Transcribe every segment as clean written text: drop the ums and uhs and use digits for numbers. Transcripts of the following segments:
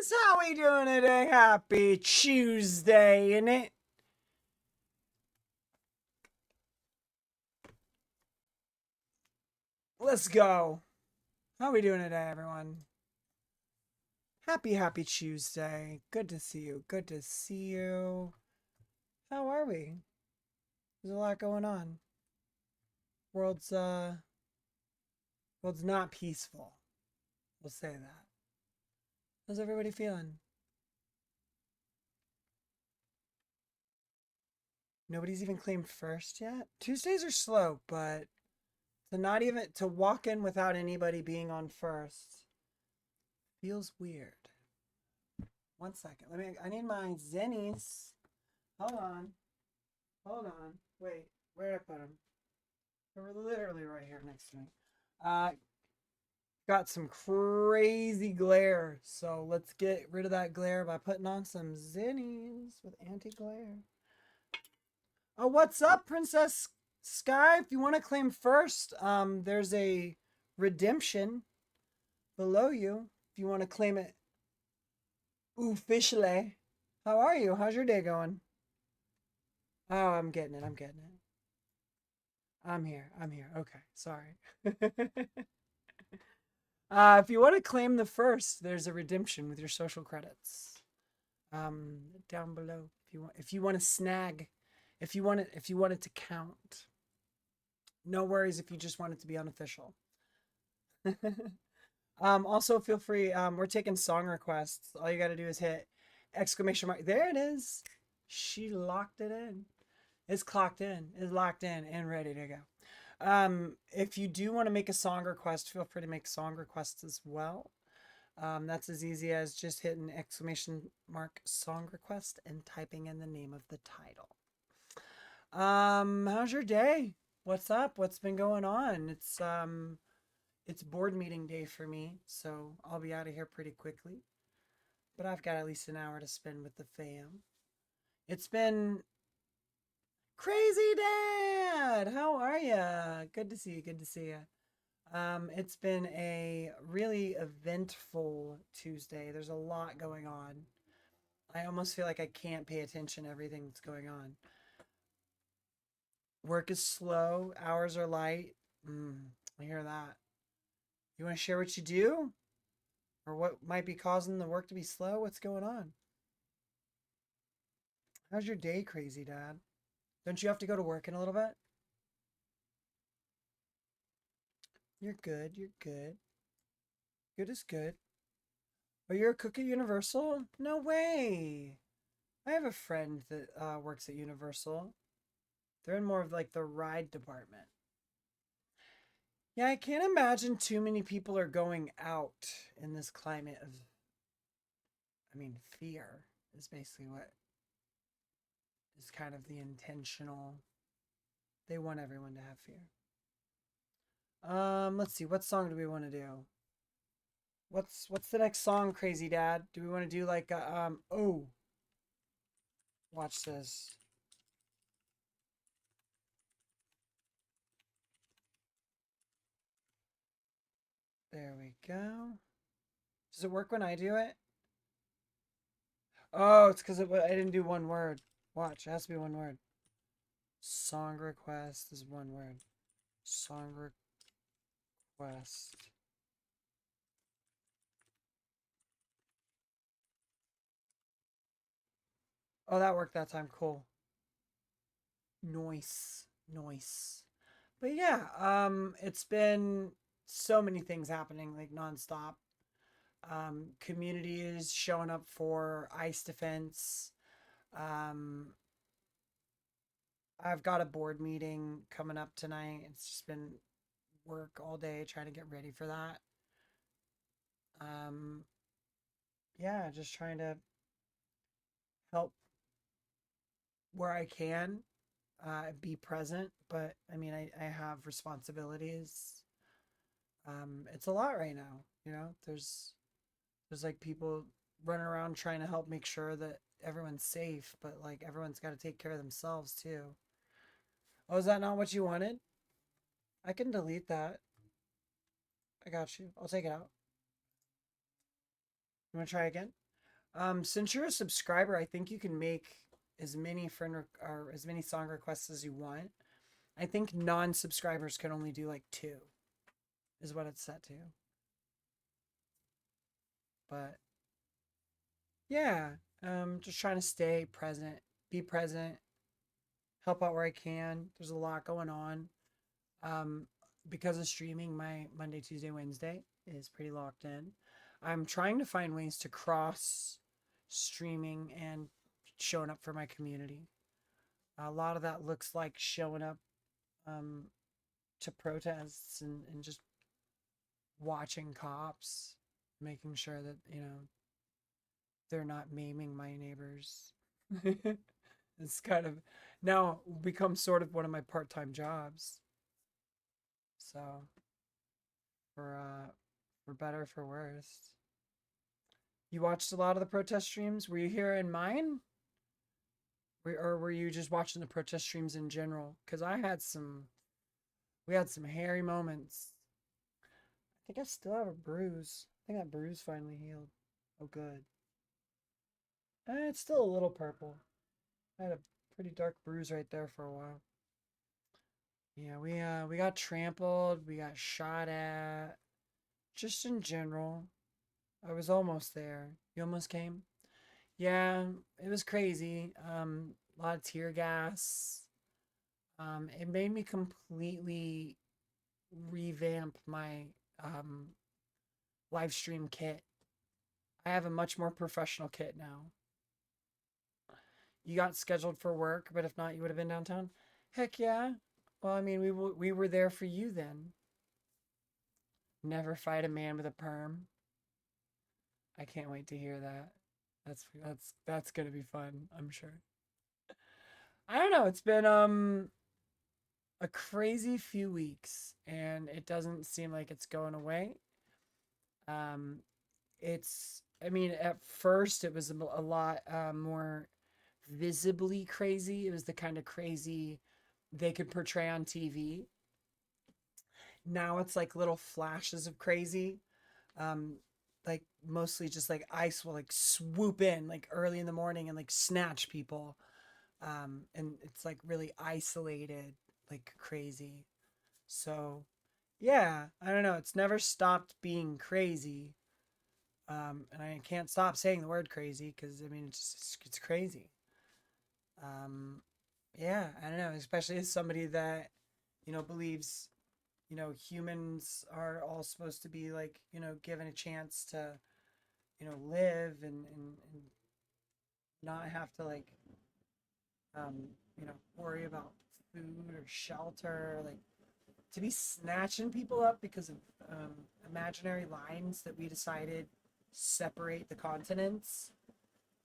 Tuesdays, how we doing today? Happy Tuesday, innit? Let's go. How we doing today, everyone? Happy Tuesday. Good to see you. Good to see you. How are we? There's a lot going on. World's world's not peaceful. We'll say that. How's everybody feeling? Nobody's even claimed first yet. Tuesdays are slow, but to walk in without anybody being on first feels weird. 1 second. I need my zennies. Hold on. Hold on. Wait. Where did I put them? They were literally right here next to me. Uh, got some crazy glare. So let's get rid of that glare by putting on some zennies with anti-glare. Oh, what's up, Princess Sky? If you want to claim first, there's a redemption below you. If you want to claim it officially. How are you? How's your day going? Oh, I'm getting it. I'm getting it. I'm here. I'm here. Okay. Sorry. If you want to claim the first, there's a redemption with your social credits. Down below. If you want to snag, if you want it to count. No worries if you just want it to be unofficial. Also feel free. We're taking song requests. All you got to do is hit exclamation mark. There it is. She locked it in. It's clocked in. It's locked in and ready to go. If you do want to make a song request, feel free to make song requests as well. That's as easy as just hitting exclamation mark song request and typing in the name of the title. How's your day? What's up? What's been going on? It's board meeting day for me, so I'll be out of here pretty quickly. But I've got at least an hour to spend with the fam. It's been crazy, Dad. How are ya? Good to see you. Good to see you. It's been a really eventful Tuesday. There's a lot going on. I almost feel like I can't pay attention to everything that's going on. Work is slow, hours are light. I hear that. You want to share what you do? Or what might be causing the work to be slow? What's going on? How's your day, crazy dad? Don't you have to go to work in a little bit? You're good. You're good. Good is good. Oh, you're a cook at Universal? No way. I have a friend that works at Universal. They're in more of like the ride department. Yeah, I can't imagine too many people are going out in this climate of, fear is basically what is kind of the intentional. They want everyone to have fear. Let's see. What song do we want to do? What's the next song, Crazy Dad? Do we want to do like oh, watch this. There we go. Does it work when I do it? Oh, it's because I didn't do one word. Watch, it has to be one word. Song request is one word. Song request. Oh, that worked that time. Cool. Noise. Noise. But yeah, it's been so many things happening like nonstop. Community is showing up for ice defense. Um, I've got a board meeting coming up tonight. It's just been work all day trying to get ready for that. Um, yeah, just trying to help where I can, be present. But I have responsibilities. It's a lot right now. There's like people running around trying to help make sure that everyone's safe, but like everyone's got to take care of themselves too. Oh, is that not what you wanted? I can delete that. I got you. I'll take it out. You want to try again? Since you're a subscriber, I think you can make as many or as many song requests as you want. I think non-subscribers can only do like two, is what it's set to. But yeah, just trying to stay present, be present, help out where I can. There's a lot going on. Um, because of streaming, my Monday, Tuesday, Wednesday is pretty locked in. I'm trying to find ways to cross streaming and showing up for my community. A lot of that looks like showing up um, to protests and just watching cops, making sure that, they're not maiming my neighbors. It's kind of now become sort of one of my part-time jobs. So for better for worse. You watched a lot of the protest streams. Were you here in mine? Or were you just watching the protest streams in general? Because we had some hairy moments. I think I still have a bruise. I think that bruise finally healed. Oh, good. It's still a little purple. I had a pretty dark bruise right there for a while. Yeah, we got trampled, we got shot at. Just in general, I was almost there. You almost came? Yeah, it was crazy. A lot of tear gas. It made me completely revamp my um live stream kit. I have a much more professional kit now. You got scheduled for work, but if not, you would have been downtown. Heck yeah. Well, I mean, we were there for you then. Never fight a man with a perm. I can't wait to hear that. That's gonna be fun, I'm sure. I don't know. It's been a crazy few weeks, and it doesn't seem like it's going away. Um, it's I mean, at first it was a lot more visibly crazy. It was the kind of crazy they could portray on TV. Now it's like little flashes of crazy. Um, like mostly just like ice will like swoop in like early in the morning and like snatch people. And it's like really isolated, like crazy. So yeah, I don't know. It's never stopped being crazy. And I can't stop saying the word crazy because I mean it's crazy. Um, yeah, I don't know. Especially as somebody that believes humans are all supposed to be like given a chance to live and not have to like um, worry about food or shelter, like to be snatching people up because of imaginary lines that we decided separate the continents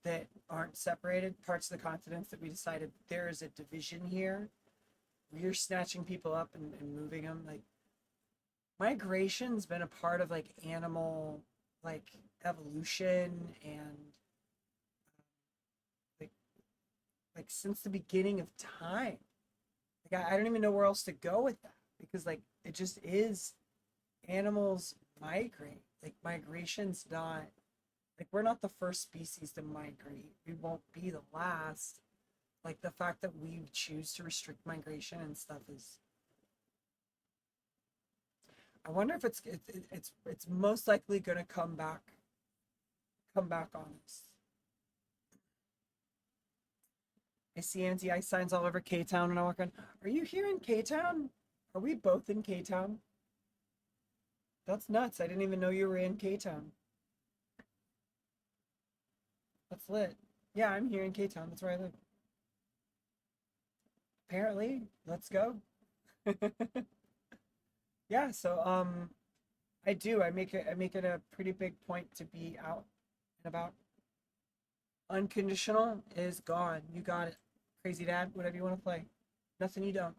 that aren't separated, parts of the continents that we decided there is a division here. We're snatching people up and moving them. Like migration's been a part of like animal like evolution and like since the beginning of time. Like I don't even know where else to go with that because like it just is animals migrate. Like migration's not like we're not the first species to migrate. We won't be the last. Like the fact that we choose to restrict migration and stuff is. I wonder if it's most likely gonna come back on us. I see anti-ice signs all over K Town when I walk in. Are you here in K Town? Are we both in K Town? That's nuts. I didn't even know you were in K Town. That's lit. Yeah, I'm here in K Town. That's where I live. Apparently, let's go. Yeah, so I do. I make it a pretty big point to be out and about. Unconditional is gone. You got it. Crazy dad, whatever you want to play. Nothing you don't.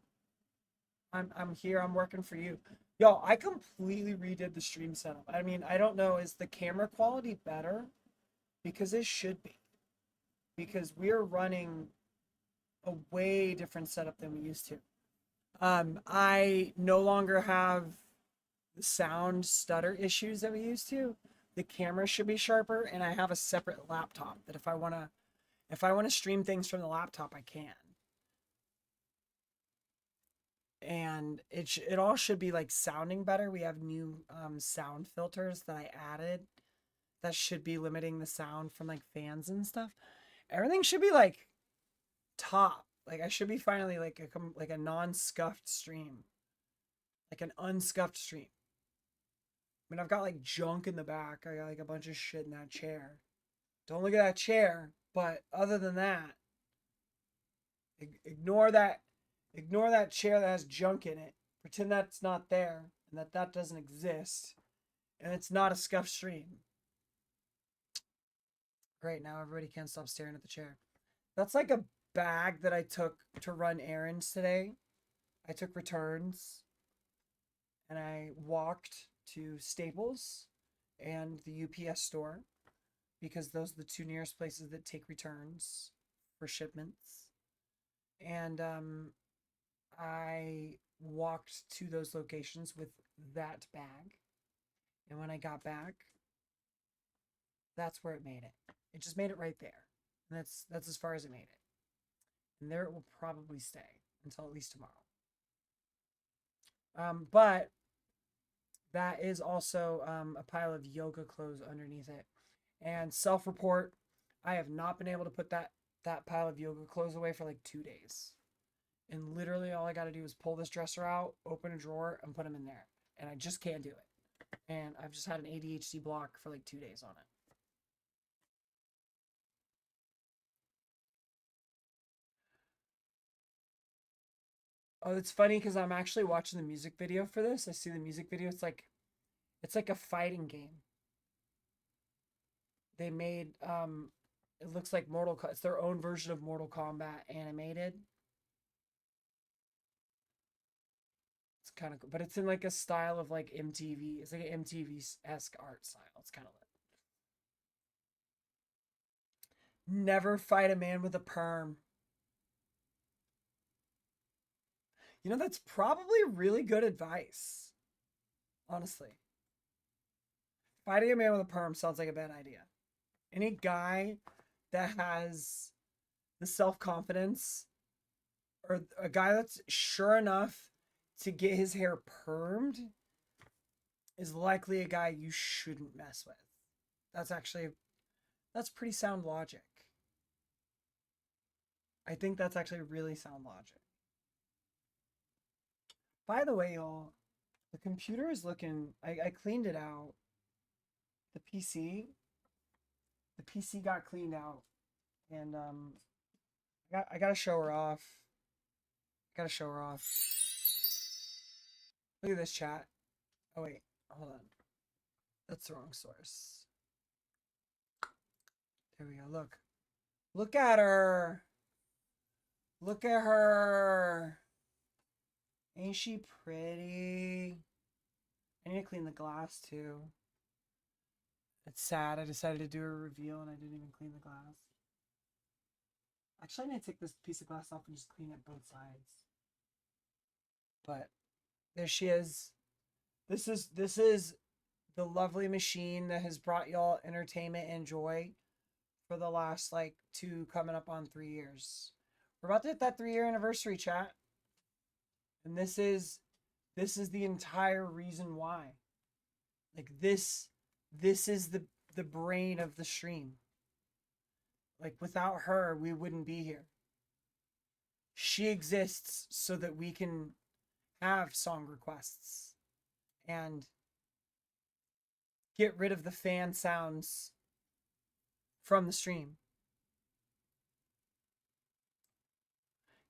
I'm here. I'm working for you. Yo, I completely redid the stream setup. I mean, I don't know, is the camera quality better? Because it should be. Because we're running a way different setup than we used to. I no longer have the sound stutter issues that we used to. the camera should be sharper, and I have a separate laptop that if I want to stream things from the laptop, I can. And it all should be like sounding better. We have new sound filters that I added that should be limiting the sound from like fans and stuff. Everything should be like top. Like I should be finally like a non-scuffed stream. Like an unscuffed stream. I mean, I've got like junk in the back. I got like a bunch of shit in that chair. Don't look at that chair, but other than that, ignore that chair that has junk in it. Pretend that's not there and that doesn't exist. And it's not a scuffed stream. Great, now everybody can't stop staring at the chair. That's like a bag that I took to run errands today. I took returns and I walked to Staples and the UPS store because those are the two nearest places that take returns for shipments. And I walked to those locations with that bag. And when I got back, that's where it made it. It just made it right there. And that's as far as it made it. And there it will probably stay until at least tomorrow. But that is also a pile of yoga clothes underneath it. And self-report, I have not been able to put that pile of yoga clothes away for like 2 days. And literally all I got to do is pull this dresser out, open a drawer, and put them in there. And I just can't do it. And I've just had an ADHD block for like 2 days on it. Oh, it's funny because I'm actually watching the music video for this. I see the music video. It's like a fighting game. They made it looks like it's their own version of Mortal Kombat animated. It's kind of cool, but it's in like a style of like MTV. It's like an MTV-esque art style. It's kind of lit. Never fight a man with a perm. You know, that's probably really good advice. Honestly. Fighting a man with a perm sounds like a bad idea. Any guy that has the self-confidence or a guy that's sure enough to get his hair permed is likely a guy you shouldn't mess with. That's pretty sound logic. I think that's actually really sound logic. By the way, y'all, the computer is looking, I cleaned it out. The PC got cleaned out, and I gotta show her off. Gotta show her off. Look at this chat. Oh wait, hold on. That's the wrong source. There we go. Look at her. Look at her. Ain't she pretty? I need to clean the glass too. It's sad. I decided to do a reveal and I didn't even clean the glass. Actually, I need to take this piece of glass off and just clean it both sides. But there she is. This is the lovely machine that has brought y'all entertainment and joy for the last like 2 coming up on 3 years. We're about to hit that 3-year anniversary, chat. And this is the entire reason why. Like this is the brain of the stream. Like without her, we wouldn't be here. She exists so that we can have song requests and get rid of the fan sounds from the stream.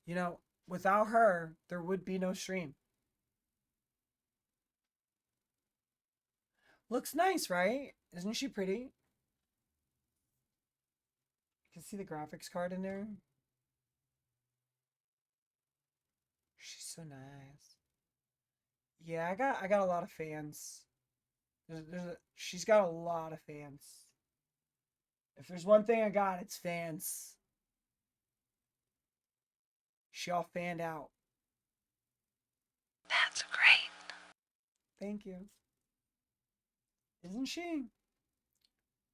You know, without her, there would be no stream. Looks nice, right? Isn't she pretty? You can see the graphics card in there. She's so nice. Yeah, I got a lot of fans. She's got a lot of fans. If there's one thing I got, it's fans. She all fanned out. That's great. Thank you. Isn't she?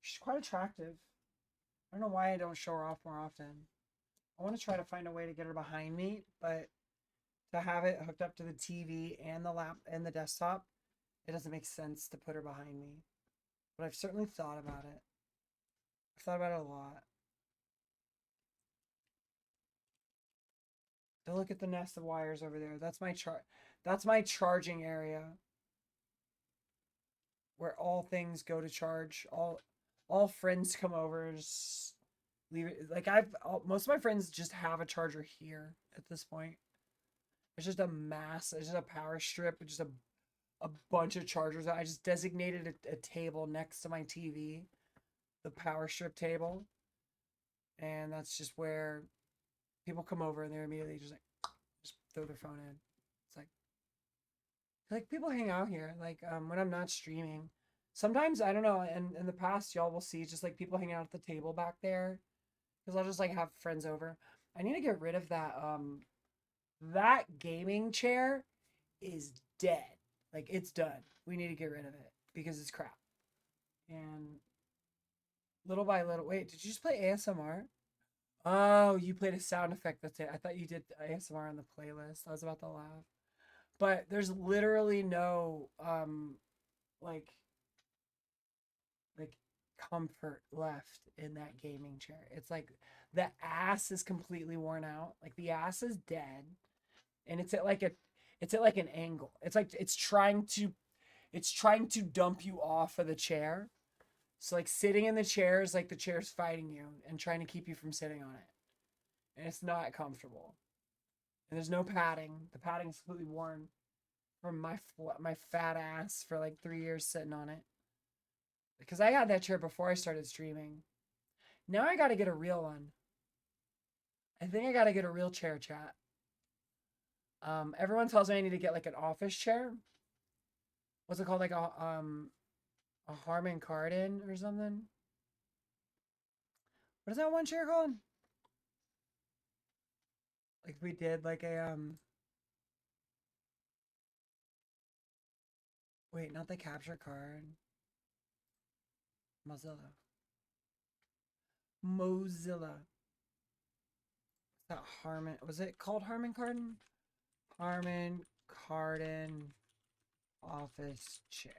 She's quite attractive. I don't know why I don't show her off more often. I want to try to find a way to get her behind me, but to have it hooked up to the TV and the lap and the desktop, it doesn't make sense to put her behind me. But I've certainly thought about it. I've thought about it a lot. Don't look at the nest of wires over there. That's my charging area where all things go to charge. All friends come over, just leave it. Like most of my friends just have a charger here at this point. It's just a mass. It's just a power strip with just a bunch of chargers. I just designated a table next to my TV, the power strip table, and that's just where people come over and they're immediately just throw their phone in. It's like people hang out here. Like when I'm not streaming, sometimes I don't know. And in the past, y'all will see just like people hanging out at the table back there, because I'll just like have friends over. I need to get rid of that gaming chair is dead. Like it's done. We need to get rid of it because it's crap. And little by little, wait, did you just play ASMR? Oh, you played a sound effect. That's it. I thought you did ASMR on the playlist. I was about to laugh. But there's literally no like like comfort left in that gaming chair. It's like the ass is completely worn out. Like the ass is dead and it's at like an angle. It's like it's trying to dump you off of the chair. So like sitting in the chair is like the chair's fighting you and trying to keep you from sitting on it. And it's not comfortable. And there's no padding. The padding is completely worn from my fat ass for like 3 years sitting on it. Because I had that chair before I started streaming. Now I got to get a real one. I think I got to get a real chair, chat. Everyone tells me I need to get like an office chair. What's it called? Like a Harman Kardon or something. What is that one chair called? Like we did like a wait, not the capture card. Mozilla. Mozilla. That Harman, was it called Harman Kardon? Harman Kardon office chair.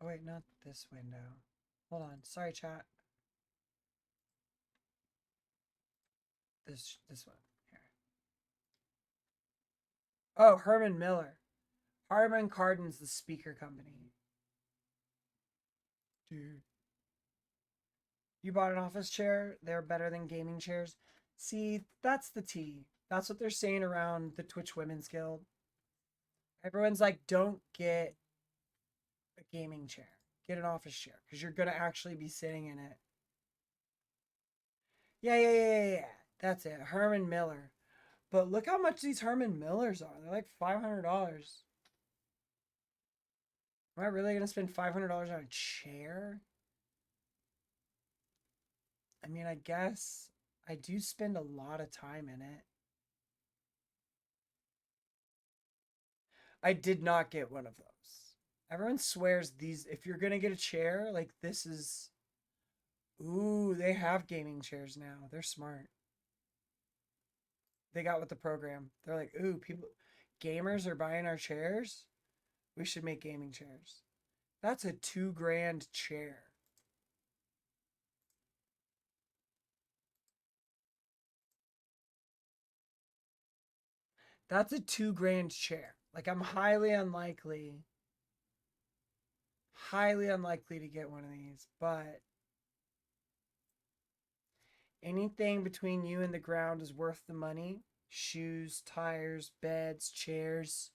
Oh wait, not this window. Hold on. Sorry, chat. This one. Here. Oh, Herman Miller. Harman Kardon's the speaker company. Dude. You bought an office chair. They're better than gaming chairs. See, that's the tea. That's what they're saying around the Twitch Women's Guild. Everyone's like, don't get a gaming chair. Get an office chair because you're going to actually be sitting in it. Yeah. That's it. Herman Miller. But look how much these Herman Millers are. They're like $500. Am I really going to spend $500 on a chair? I mean, I guess I do spend a lot of time in it. I did not get one of those. Everyone swears these, if you're going to get a chair, like this is. Ooh, they have gaming chairs now. They're smart. They got with the program. They're like, ooh, gamers are buying our chairs. We should make gaming chairs. That's a $2,000 chair. That's a $2,000 chair. Like I'm highly unlikely to get one of these, but anything between you and the ground is worth the money. Shoes, tires, beds, chairs.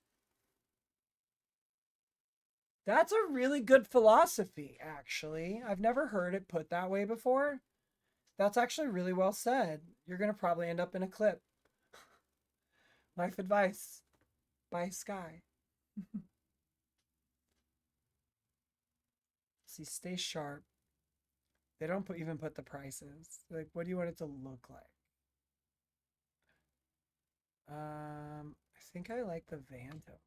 That's a really good philosophy, actually. I've never heard it put that way before. That's actually really well said. You're going to probably end up in a clip. Life advice by Sky. See, stay sharp. They don't even put the prices. Like, what do you want it to look like? I think I like the Vanto.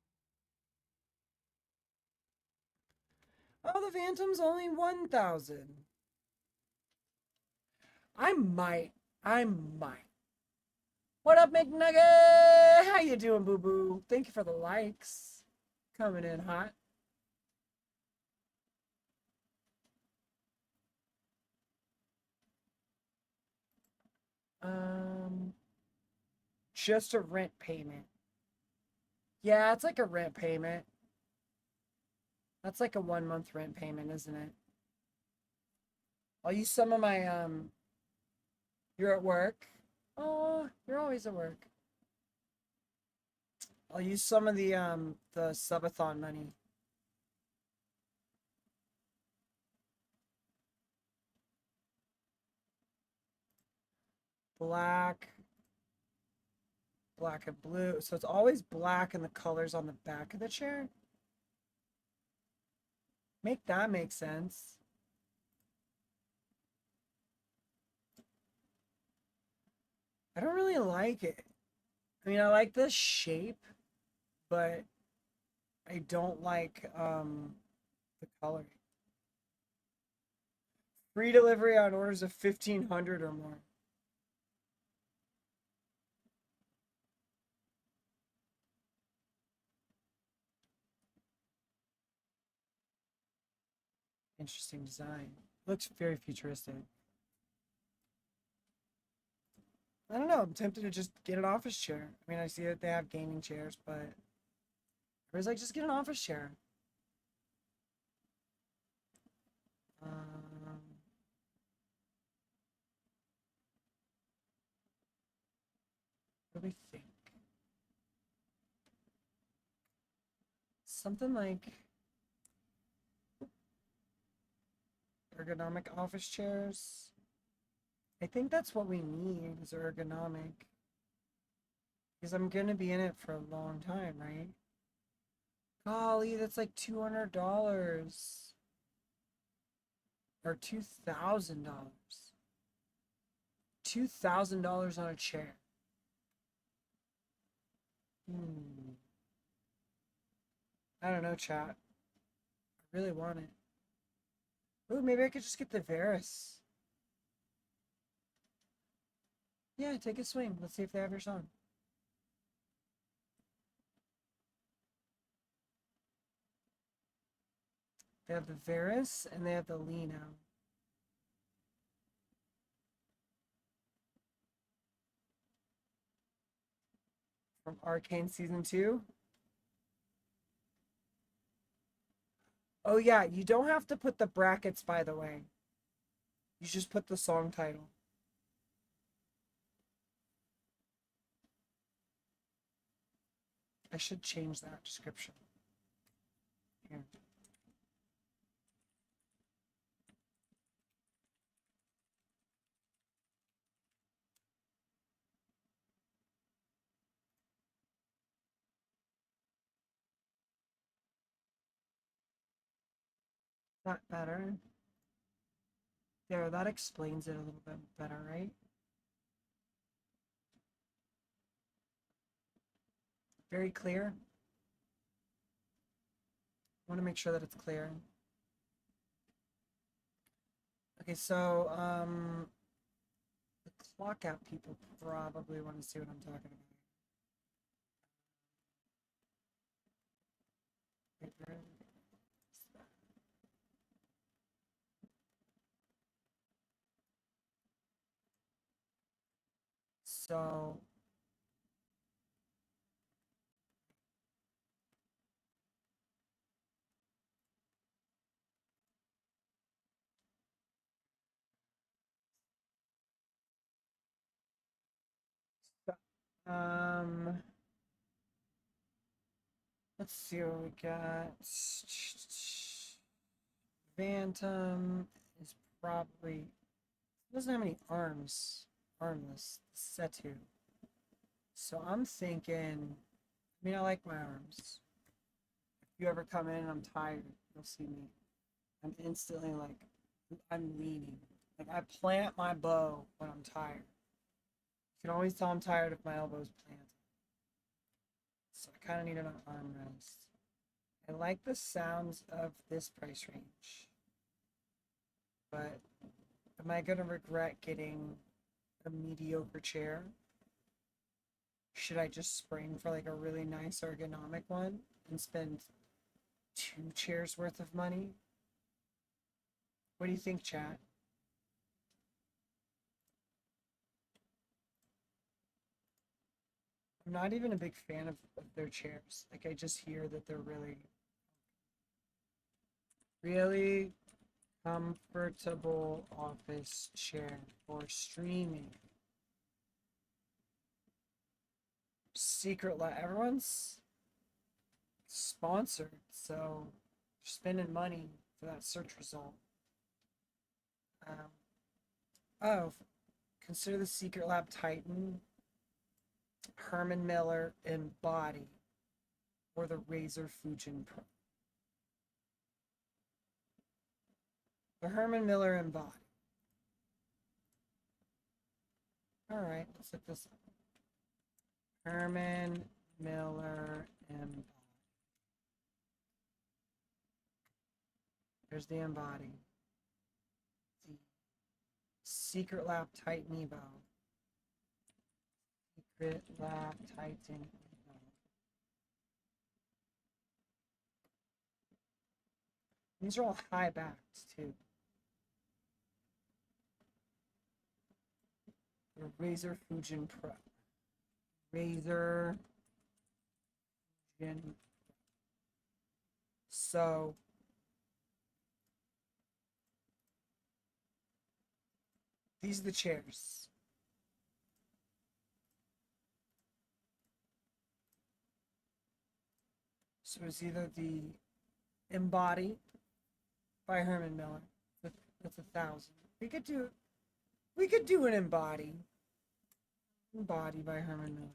Oh, the Phantom's only 1,000. I might. I might. What up, McNugget? How you doing, boo boo? Thank you for the likes. Coming in hot. Um, just a rent payment. Yeah, it's like a rent payment. That's like a 1 month rent payment, isn't it? I'll use some of my You're at work. Oh, you're always at work. I'll use some of the subathon money. Black, black and blue. So it's always black and the colors on the back of the chair. Make that make sense. I don't really like it. I mean, I like the shape, but I don't like the color. Free delivery on orders of 1,500 or more. Interesting design. Looks very futuristic. I don't know. I'm tempted to just get an office chair. I mean, I see that they have gaming chairs, but I was like, just get an office chair. Um, what do we think? Something like ergonomic office chairs. I think that's what we need is ergonomic. Because I'm gonna be in it for a long time, right? Golly, that's like $200 or $2,000. $2,000 on a chair. Hmm. I don't know, chat. I really want it. Ooh, maybe I could just get the Varus. Yeah, take a swing. Let's see if they have your song. They have the Varus and they have the Lino. From Arcane Season 2. Oh yeah, you don't have to put the brackets, by the way. You just put the song title. I should change that description. Here. That better. There, that explains it a little bit better, right? Very clear. I want to make sure that it's clear. Okay, so the clock out people probably want to see what I'm talking about. So um let's see what we got. Phantom is probably doesn't have any arms. Armless. Setu. So I'm thinking I mean I like my arms. If you ever come in and I'm tired, you'll see me. I'm instantly like I'm leaning. Like I plant my bow when I'm tired. You can always tell I'm tired if my elbow's planted. So I kind of need an arm rest. I like the sounds of this price range, but am I gonna regret getting a mediocre chair? Should I just spring for like a really nice ergonomic one and spend 2 chairs worth of money? What do you think, chat? I'm not even a big fan of their chairs. Like, I just hear that they're really, really comfortable office chair for streaming. Secret Lab. Everyone's sponsored, so they're spending money for that search result. Um, oh, consider the Secret Lab Titan, Herman Miller Embody, or the Razer Fujin Pro. The Herman Miller Embody. All right, let's look this up. Herman Miller Embody. There's the Embody. The Secret Lab Titan Evo. Secret Lab Titan Evo. These are all high backs too. The Razer Fujin Pro. Razer Fujin. So these are the chairs. So it's either the Embody by Herman Miller. That's 1,000. We could do an Embody. Embody by Herman Miller.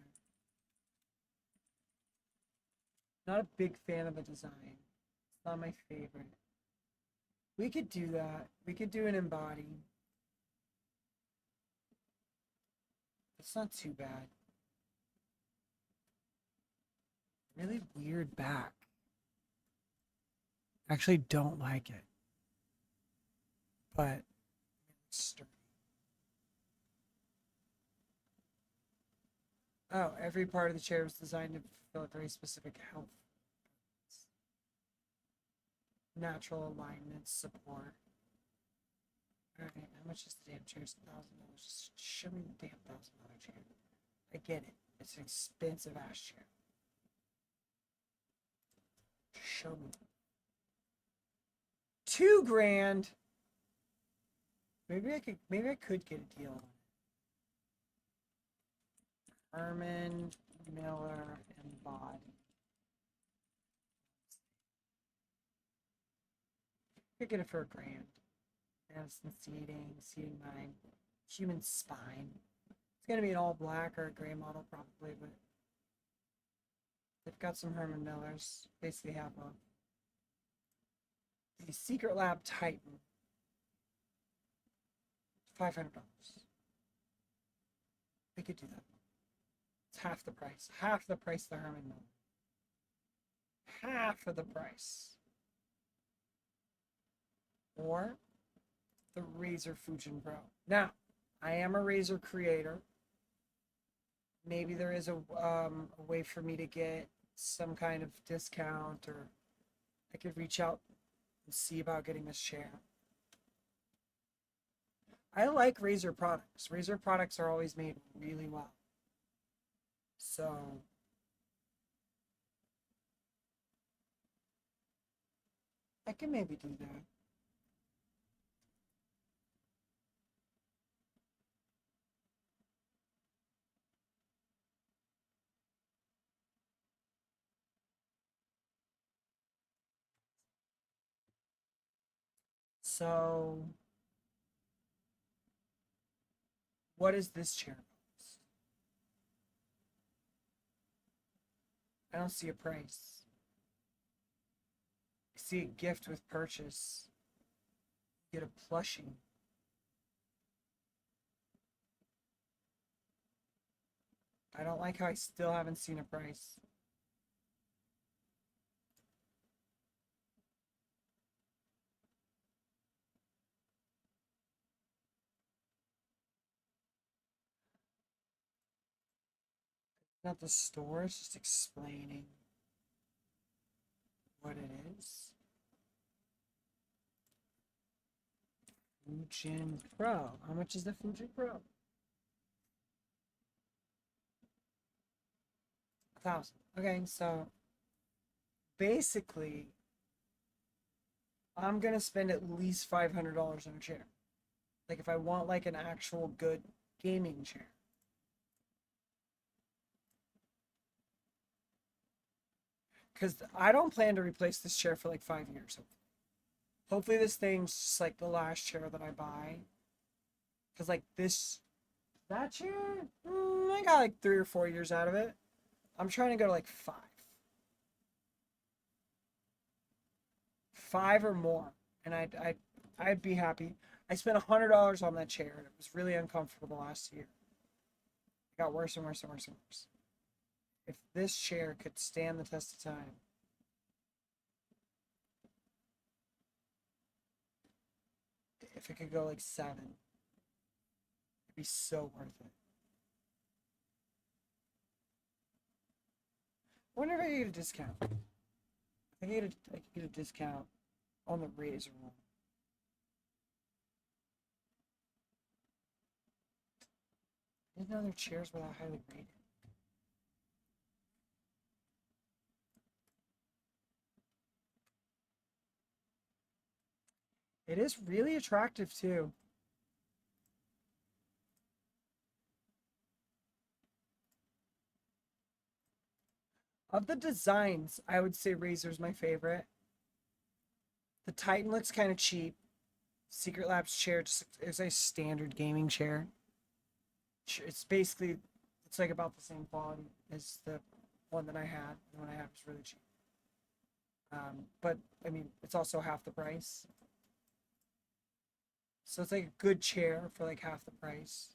Not a big fan of the design. It's not my favorite. We could do that. We could do an Embody. It's not too bad. Really weird back. Actually don't like it. But it's sturdy. Oh, every part of the chair was designed to fulfill a very specific health. Natural alignment support. Alright, how much is the damn chair? It's $1,000. Just show me the damn $1,000 chair. I get it. It's an expensive ass chair. Show me. $2,000. Maybe I could get a deal on it. Herman Miller Embody. I could get it for $1,000. Madison seating 9, human spine. It's gonna be an all black or a gray model probably, but they've got some Herman Millers. Basically have the Secret Lab Titan. $500. We could do that. It's half the price. Half the price of the Herman Miller. Half of the price. Or the Razer Fujin Pro. Now, I am a Razer creator. Maybe there is a way for me to get some kind of discount, or I could reach out and see about getting this chair. I like Razer products. Razer products are always made really well. So I can maybe do that. So what is this chair cost? I don't see a price. I see a gift with purchase. Get a plushie. I don't like how I still haven't seen a price. Not the store, it's just explaining what it is. Fujin Pro. How much is the Fujin Pro? 1,000. Okay, so basically, I'm gonna spend at least $500 on a chair. Like if I want like an actual good gaming chair. Because I don't plan to replace this chair for like 5 years. Hopefully this thing's just like the last chair that I buy. Because like that chair, I got like 3 or 4 years out of it. I'm trying to go to like 5. 5 or more. And I'd be happy. I spent $100 on that chair and it was really uncomfortable last year. It got worse and worse and worse and worse. If this chair could stand the test of time. If it could go like 7, it'd be so worth it. I wonder if I could get a discount. I could get a discount on the Razer one. I didn't know their chairs were that highly rated. It is really attractive too. Of the designs, I would say Razer's my favorite. The Titan looks kind of cheap. Secret Labs chair just is a standard gaming chair. It's basically, it's like about the same quality as the one that I had. The one I had was really cheap. But I mean, it's also half the price. So it's like a good chair for like half the price.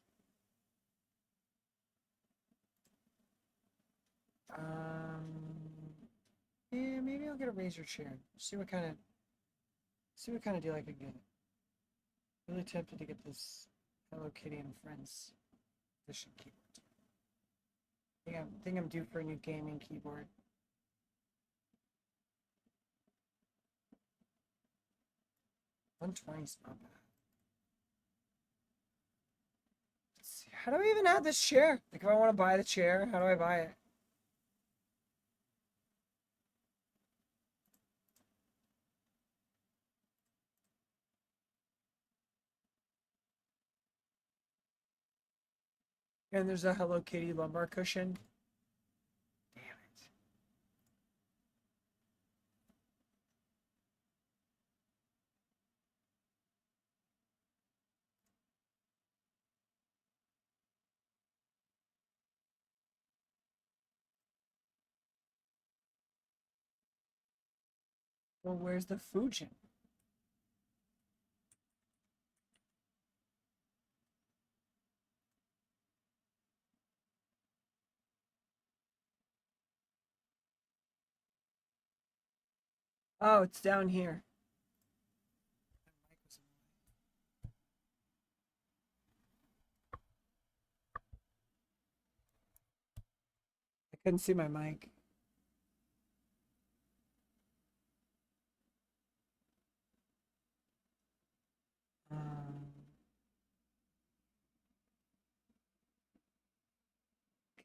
Yeah, maybe I'll get a Razer chair. See what kind of deal I could get. Really tempted to get this Hello Kitty and Friends edition keyboard. I think I'm due for a new gaming keyboard. $120's not bad. Let's see. How do I even add this chair? Like if I want to buy the chair, how do I buy it? And there's a Hello Kitty lumbar cushion. Damn it. Well, where's the Fujin? Oh, it's down here. I couldn't see my mic.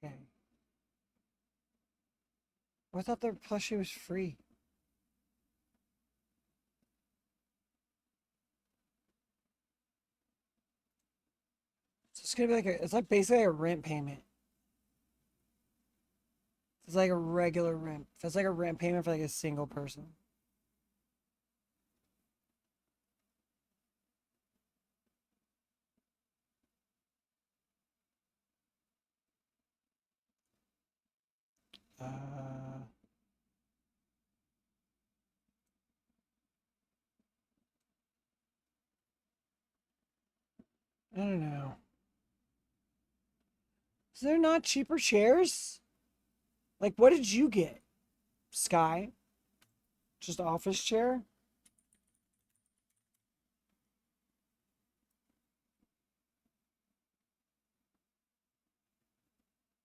Okay. I thought the plushie was free. So it's gonna be like it's like basically a rent payment. It's like a regular rent. It's like a rent payment for like a single person. Uh, I don't know. Is there not cheaper chairs? Like, what did you get? Sky? Just office chair?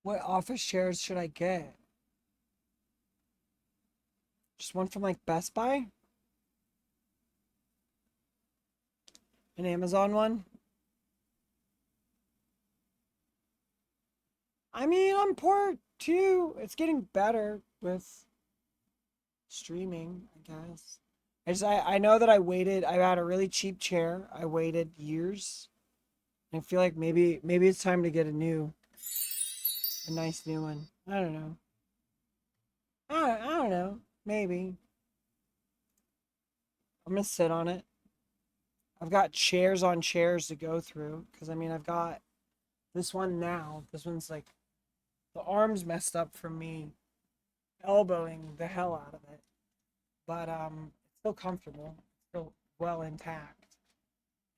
What office chairs should I get? Just one from like Best Buy? An Amazon one? I mean, I'm poor too. It's getting better with streaming, I guess. I know that I had a really cheap chair. I waited years. I feel like maybe it's time to get a nice new one. I don't know. I don't know. Maybe. I'm gonna sit on it. I've got chairs on chairs to go through because I mean I've got this one now. This one's like the arm's messed up from me elbowing the hell out of it. But it's still comfortable, still well intact.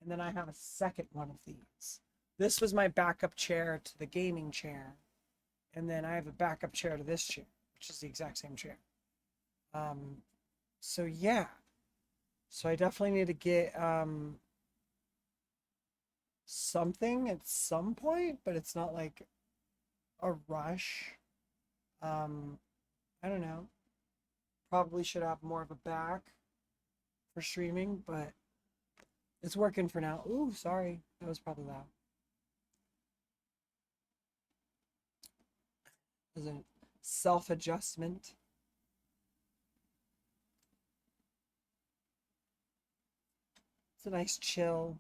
And then I have a second one of these. This was my backup chair to the gaming chair. And then I have a backup chair to this chair, which is the exact same chair. Um, so yeah. So I definitely need to get something at some point, but it's not like a rush. Um, I don't know. Probably should have more of a back for streaming, but it's working for now. Ooh, sorry. That was probably loud. There's a self-adjustment. It's a nice chill.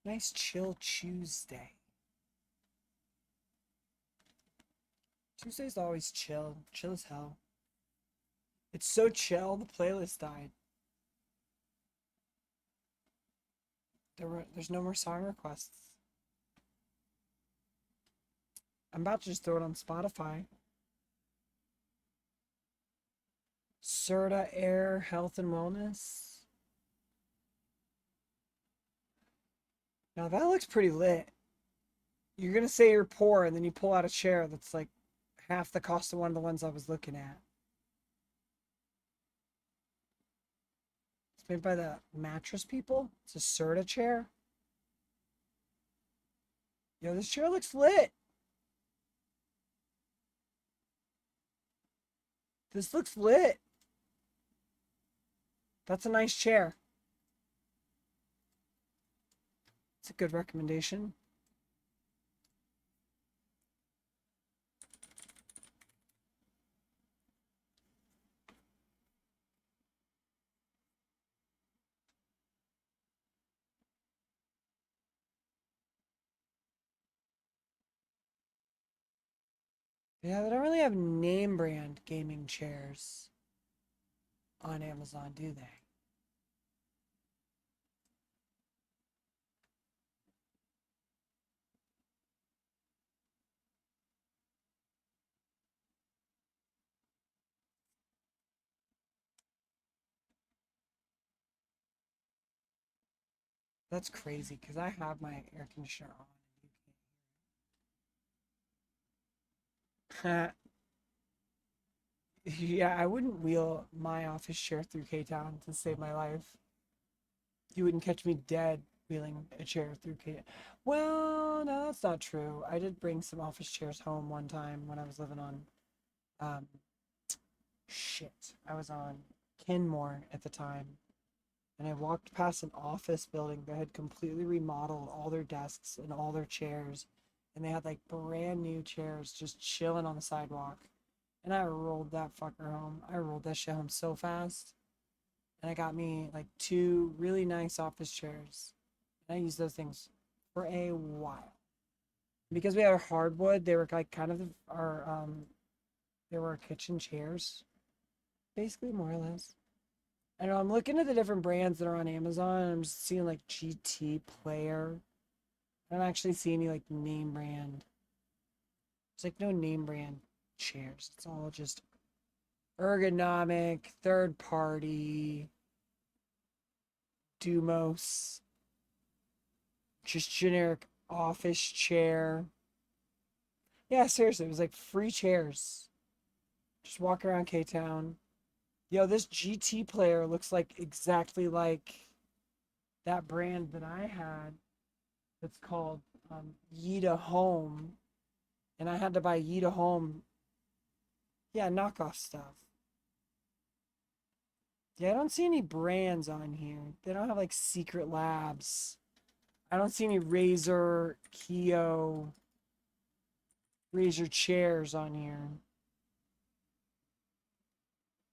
Nice chill Tuesday. Tuesday's always chill. Chill as hell. It's so chill, the playlist died. There's no more song requests. I'm about to just throw it on Spotify. Serta Air Health and Wellness. Now that looks pretty lit. You're gonna say you're poor and then you pull out a chair that's like half the cost of one of the ones I was looking at. It's made by the mattress people. It's a Serta chair. Yo, this chair looks lit. This looks lit. That's a nice chair. It's a good recommendation. Yeah, they don't really have name brand gaming chairs on Amazon, do they? That's crazy because I have my air conditioner on. Yeah, I wouldn't wheel my office chair through K-Town to save my life. You wouldn't catch me dead wheeling a chair through K. Well, no, that's not true. I did bring some office chairs home one time when I was living on, um, shit. I was on Kenmore at the time, and I walked past an office building that had completely remodeled all their desks and all their chairs, and they had like brand new chairs just chilling on the sidewalk. And I rolled that fucker home. I rolled that shit home so fast. And I got me like two really nice office chairs. And I used those things for a while. Because we had hardwood, they were like kind of our they were kitchen chairs, basically more or less. I know I'm looking at the different brands that are on Amazon. And I'm just seeing like GT Player. I don't actually see any like name brand. It's like no name brand chairs. It's all just ergonomic, third party, Dumos, just generic office chair. Yeah, seriously, it was like free chairs. Just walk around K Town. Yo, this GT player looks like exactly like that brand that I had. It's called Yida Home, and I had to buy Yida Home. Yeah, knockoff stuff. Yeah, I don't see any brands on here. They don't have like Secret Labs. I don't see any Razer, Keo, Razer chairs on here.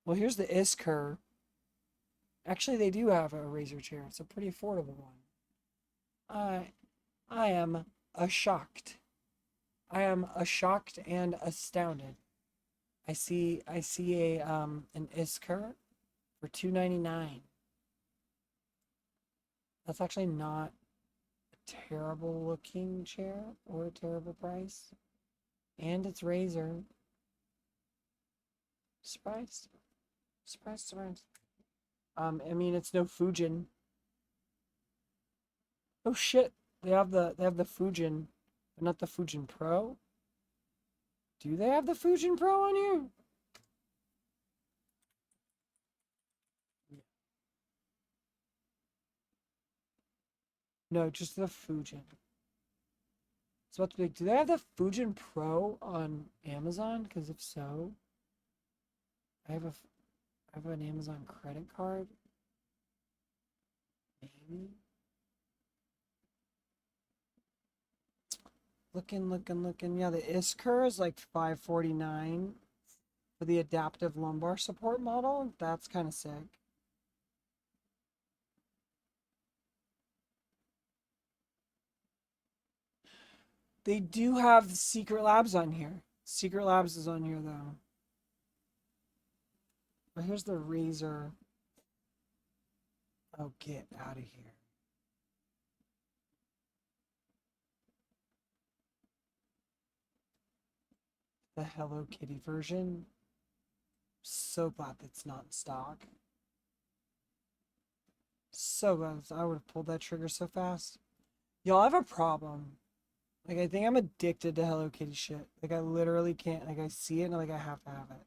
Well, here's the Isker. Actually, they do have a Razer chair. It's a pretty affordable one. I I am shocked. I am shocked and astounded. I see a an Isker for $299. That's actually not a terrible looking chair or a terrible price. And it's Razer. Surprised. Surprised, surprised. I mean it's no Fujin. Oh shit. They have the Fujin, but not the Fujin Pro. Do they have the Fujin Pro on here? No, just the Fujin. So about to be like, do they have the Fujin Pro on Amazon? Because if so, I have an Amazon credit card. Maybe. Looking. Yeah, the Isker is like $549 for the adaptive lumbar support model. That's kind of sick. They do have Secret Labs on here. Secret Labs is on here though. But here's the Razer. Oh, get out of here. The Hello Kitty version. So glad that's not in stock. So glad. I would have pulled that trigger so fast. Y'all have a problem. Like, I think I'm addicted to Hello Kitty shit. Like, I literally can't. Like, I see it and like, I have to have it.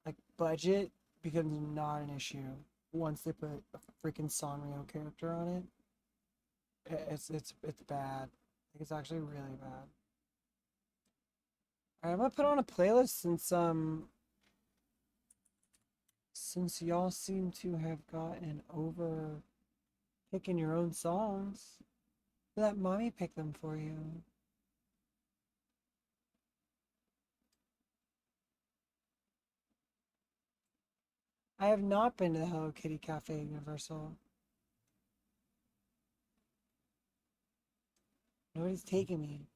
Like, budget becomes not an issue once they put a freaking Sanrio character on it. It's bad. Like, it's actually really bad. Alright, I'm gonna put on a playlist since y'all seem to have gotten over picking your own songs. Let mommy pick them for you. I have not been to the Hello Kitty Cafe Universal. Nobody's taking me.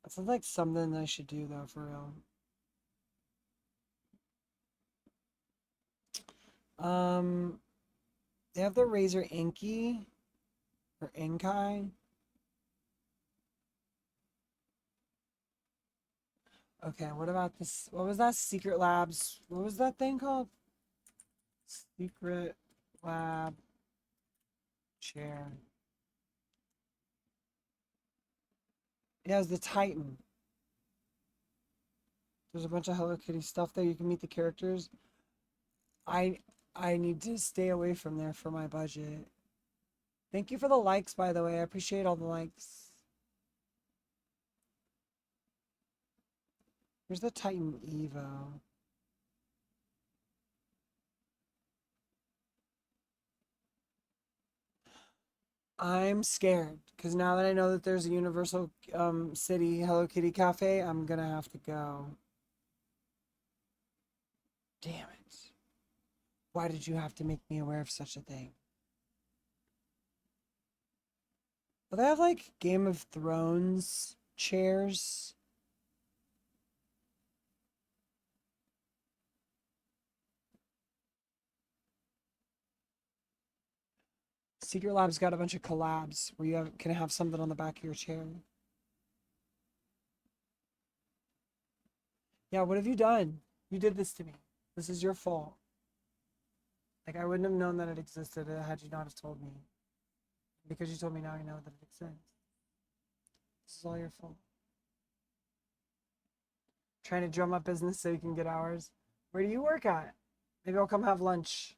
That sounds like something I should do though, for real. Um, they have the Razer Inky or Inkai. Okay, what about this? What was that? Secret Labs. What was that thing called? Secret Lab chair. It has the Titan. There's a bunch of Hello Kitty stuff there. You can meet the characters. I I need to stay away from there for my budget. Thank you for the likes, by the way. I appreciate all the likes. Here's the Titan Evo. I'm scared because now that I know that there's a Universal City Hello Kitty Cafe, I'm gonna have to go. Damn it. Why did you have to make me aware of such a thing? Well, they have like Game of Thrones chairs. Secret Lab's got a bunch of collabs where can have something on the back of your chair. Yeah, what have you done? You did this to me. This is your fault. Like, I wouldn't have known that it existed had you not have told me. Because you told me now, I know that it exists. This is all your fault. Trying to drum up business so you can get hours. Where do you work at? Maybe I'll come have lunch.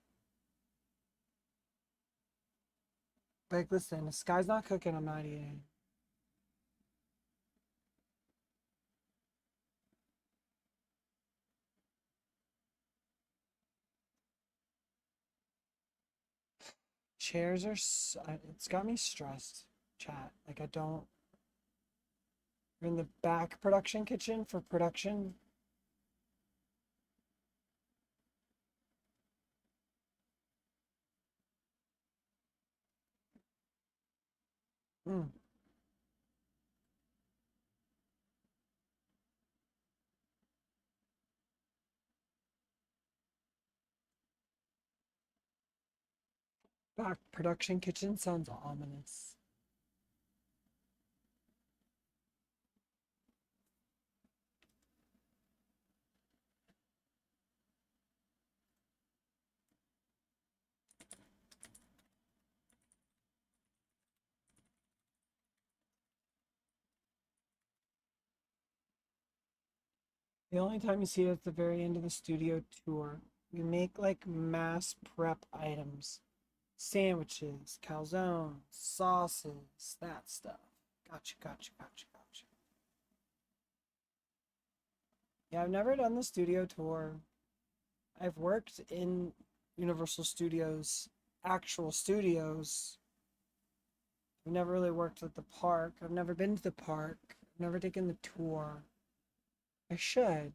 Like, listen, the sky's not cooking, I'm not eating. Chairs are, it's got me stressed, chat. Like, I don't, we're in the back production kitchen for production. Mm. Back production kitchen sounds ominous. The only time you see it at the very end of the studio tour, we make like mass prep items, sandwiches, calzones, sauces, that stuff. Gotcha, gotcha, gotcha, gotcha. Yeah, I've never done the studio tour. I've worked in Universal Studios, actual studios. I've never really worked at the park. I've never been to the park. I've never taken the tour. I should.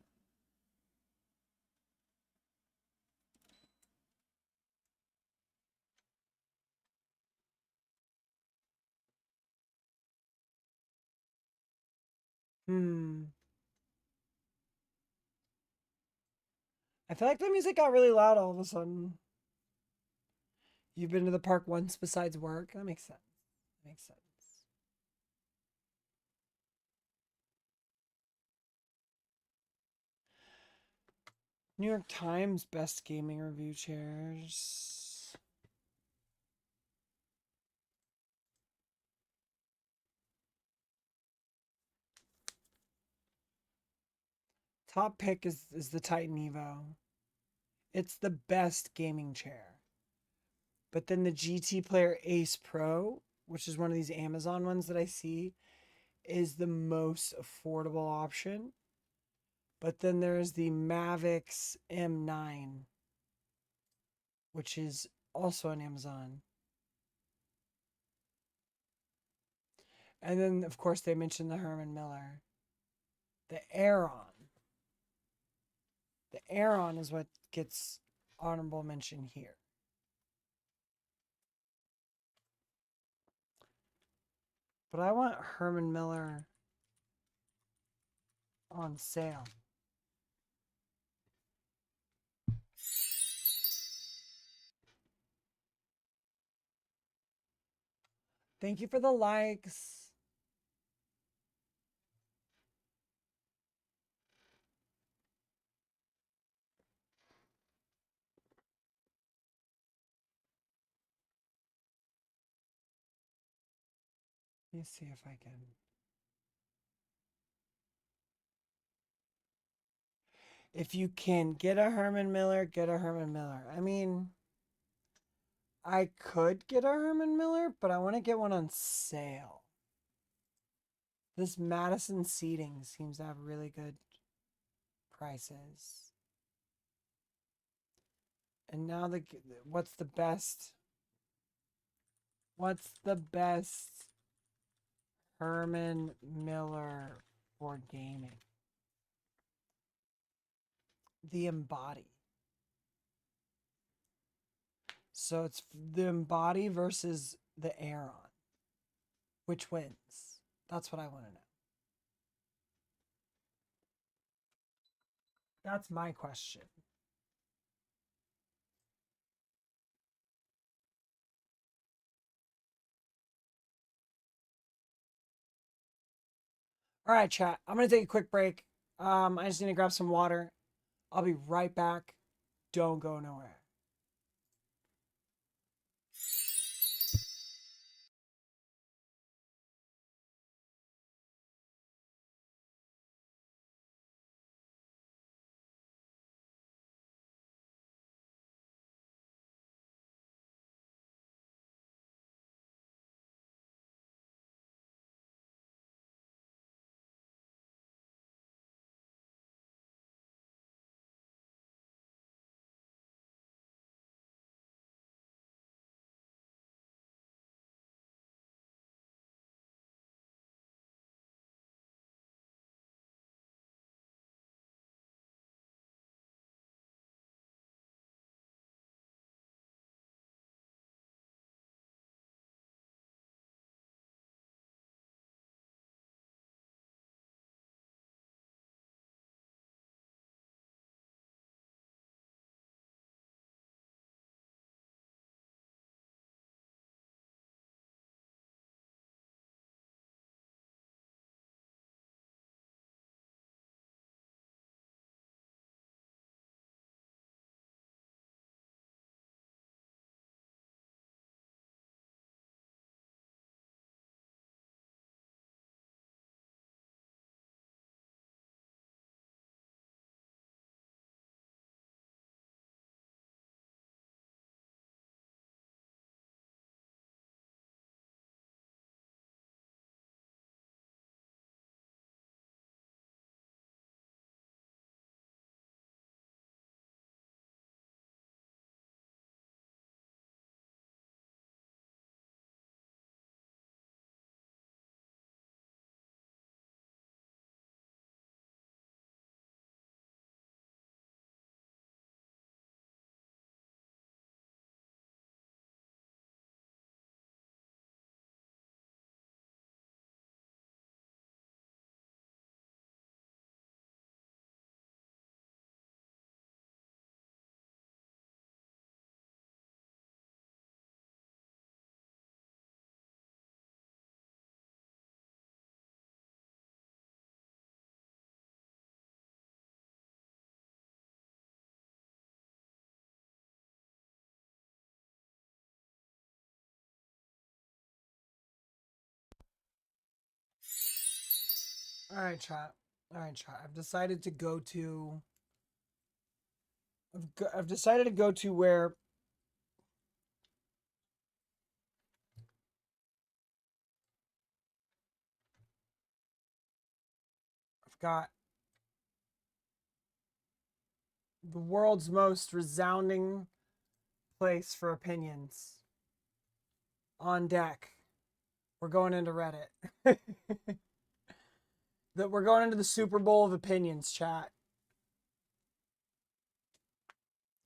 Hmm. I feel like the music got really loud all of a sudden. You've been to the park once besides work? That makes sense. That makes sense. New York Times best gaming review chairs. Top pick is the Titan Evo. It's the best gaming chair. But then the GT Player Ace Pro, which is one of these Amazon ones that I see, is the most affordable option. But then there's the Mavix M9, which is also on Amazon. And then, of course, they mentioned the Herman Miller. The Aeron. The Aeron is what gets honorable mention here. But I want Herman Miller on sale. Thank you for the likes. Let me see if I can. If you can get a Herman Miller, get a Herman Miller. I mean, I could get a Herman Miller, but I want to get one on sale. This Madison seating seems to have really good prices. And now what's the best? What's the best Herman Miller for gaming? The Embody. So it's the Embody versus the Aeron. Which wins? That's what I want to know. That's my question. All right, chat. I'm going to take a quick break. I just need to grab some water. I'll be right back. Don't go nowhere. All right, chat. All right, chat. I've decided to go to. I've decided to go to where I've got the world's most resounding place for opinions on deck. We're going into Reddit. We're going into the Super Bowl of opinions, chat.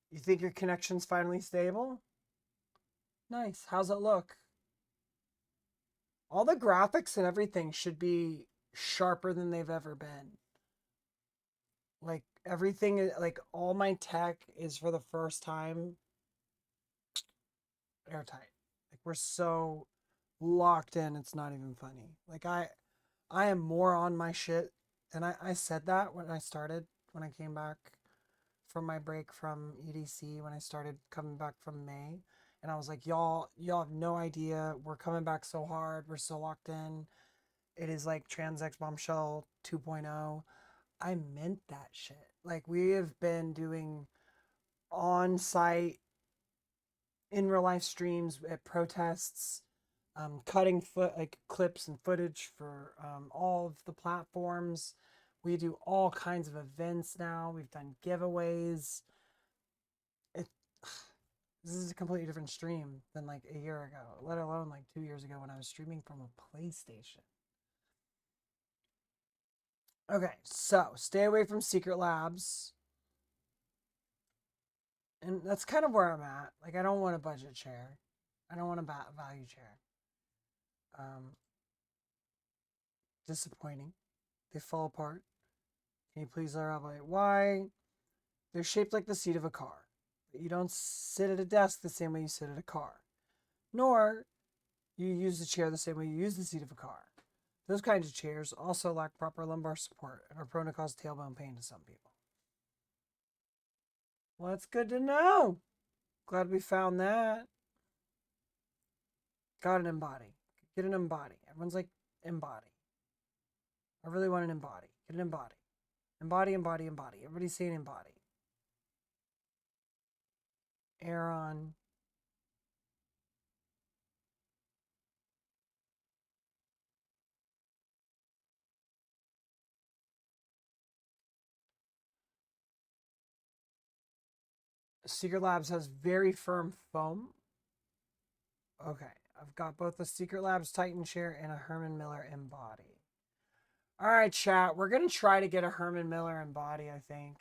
You think your connection's finally stable? Nice. How's it look? All the graphics and everything should be sharper than they've ever been. Like everything, like all my tech is for the first time airtight. Like we're so locked in, it's not even funny. Like I am more on my shit, and I said that when I came back from my break from EDC, when I started coming back from May, and I was like, y'all have no idea. We're coming back so hard. We're so locked in. It is like TransX Bombshell 2.0. I meant that shit. Like we have been doing on-site in real life streams at protests, cutting clips and footage for all of the platforms. We do all kinds of events now. We've done giveaways. It this is a completely different stream than like a year ago, let alone like 2 years ago when I was streaming from a PlayStation. Okay, so stay away from secret labs. And that's kind of where I'm at. Like, I don't want a budget chair. I don't want a value chair. Disappointing. They fall apart. Can you please elaborate why? They're shaped like the seat of a car. But you don't sit at a desk the same way you sit at a car. Nor you use the chair the same way you use the seat of a car. Those kinds of chairs also lack proper lumbar support and are prone to cause tailbone pain to some people. Well, that's good to know. Glad we found that. Got an embody. Get an embody. Everyone's like, embody. I really want an embody. Get an embody. Embody, embody, embody. Everybody's saying embody. Aaron. Secret Labs has very firm foam. Okay. I've got both the Secret Labs Titan chair and a Herman Miller embody. All right, chat. We're going to try to get a Herman Miller embody, I think.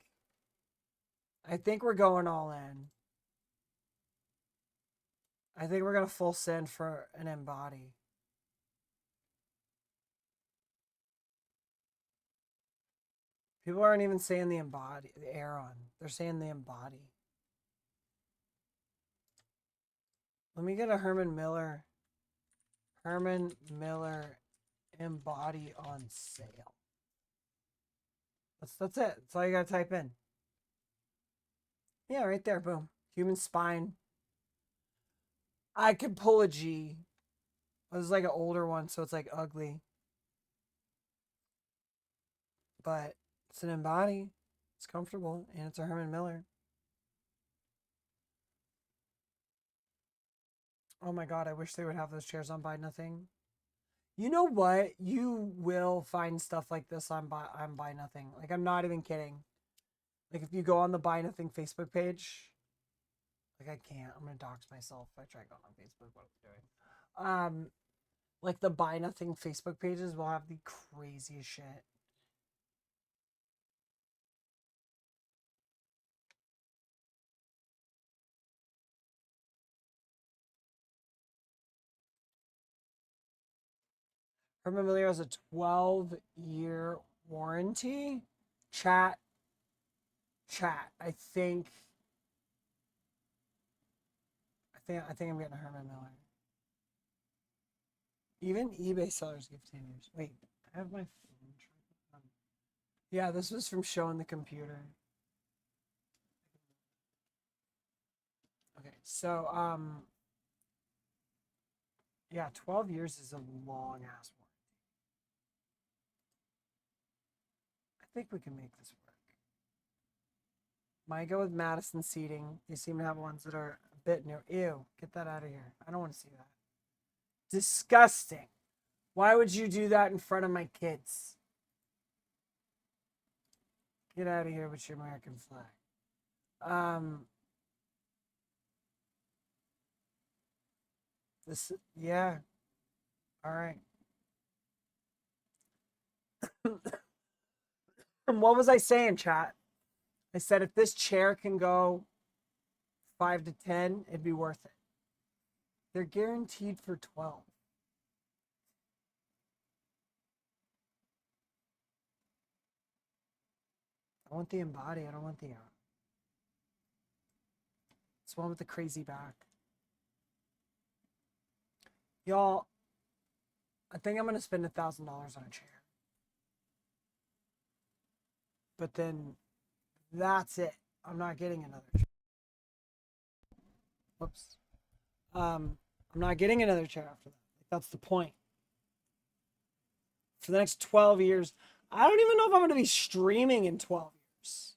I think we're going all in. I think we're going to full send for an embody. People aren't even saying the embody, the Aeron. They're saying the embody. Let me get a Herman Miller embody on sale. That's it. That's all you gotta type in. Yeah, right there. Boom. Human spine. I could pull a G. This is like an older one, so it's like ugly. But it's an embody. It's comfortable, and it's a Herman Miller. Oh my god, I wish they would have those chairs on Buy Nothing. You know what? You will find stuff like this on Buy Nothing. Like, I'm not even kidding. Like, if you go on the Buy Nothing Facebook page, like, I can't. I'm gonna dox myself if I try going on Facebook. What I'm doing. Like the Buy Nothing Facebook pages will have the craziest shit. Herman Miller has a 12-year warranty. Chat. I think I'm getting a Herman Miller. Even eBay sellers give 10 years. Wait, I have my phone. Yeah, this was from showing the computer. Okay, so yeah, 12 years is a long ass warranty. think we can make this work. Might go with Madison seating. They seem to have ones that are a bit new. Ew, get that out of here. I don't want to see that. Disgusting. Why would you do that in front of my kids? Get out of here with your American flag. This, yeah. All right. And what was I saying, chat? I said if this chair can go 5 to 10, it'd be worth it. They're guaranteed for 12. I want the embody. I don't want the it's one with the crazy back. Y'all, I think I'm going to spend $1,000 on a chair. But then that's it. I'm not getting another chair. Whoops. I'm not getting another chair after that. That's the point. For the next 12 years, I don't even know if I'm going to be streaming in 12 years.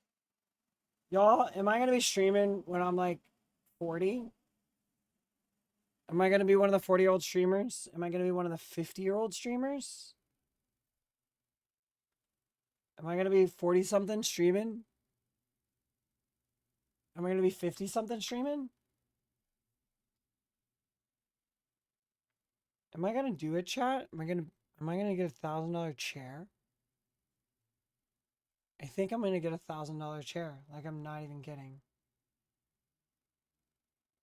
Y'all, am I going to be streaming when I'm like 40? Am I going to be one of the 40-year-old streamers? Am I going to be one of the 50-year-old streamers? Am I going to be 40-something streaming? Am I going to be 50-something streaming? Am I going to do it, chat? Am I going to get $1,000 chair? I think I'm going to get $1,000 chair. Like, I'm not even kidding.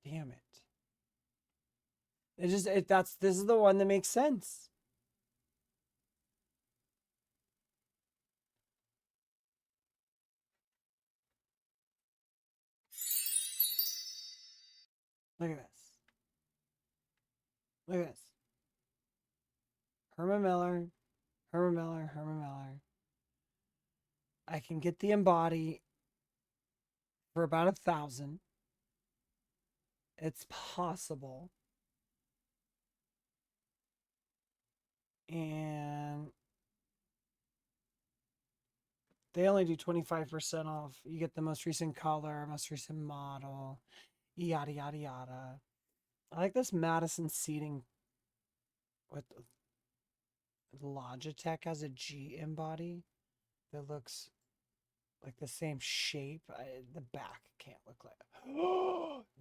Damn it. This is the one that makes sense. Look at this. Look at this. Herman Miller, Herman Miller, Herman Miller. I can get the embody for about 1,000. It's possible. And they only do 25% off. You get the most recent color, most recent model, yada, yada, yada. I like this Madison seating with Logitech has a G embody that looks like the same shape. The back can't look like.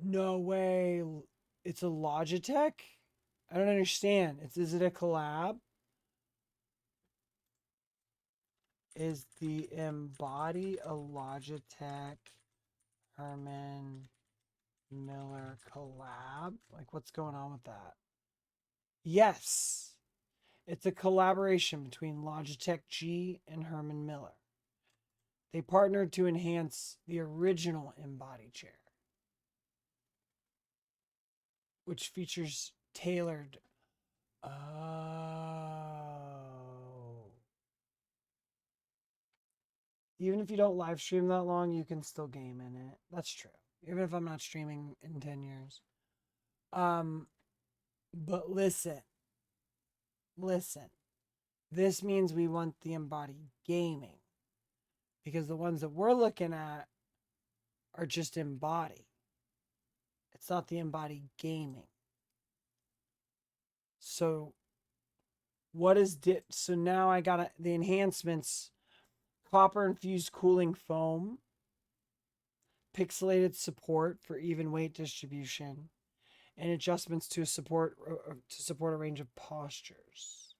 No way. It's a Logitech? I don't understand. Is it a collab? Is the embody a Logitech Herman Miller collab? Like, what's going on with that? Yes. It's a collaboration between Logitech G and Herman Miller. They partnered to enhance the original embody chair, which features tailored. Oh. Even if you don't live stream that long, you can still game in it. That's true. Even if I'm not streaming in 10 years. But listen. This means we want the embodied gaming. Because the ones that we're looking at are just embody. It's not the embodied gaming. So what is so now I got the enhancements: copper infused cooling foam, pixelated support for even weight distribution, and adjustments to support a range of postures.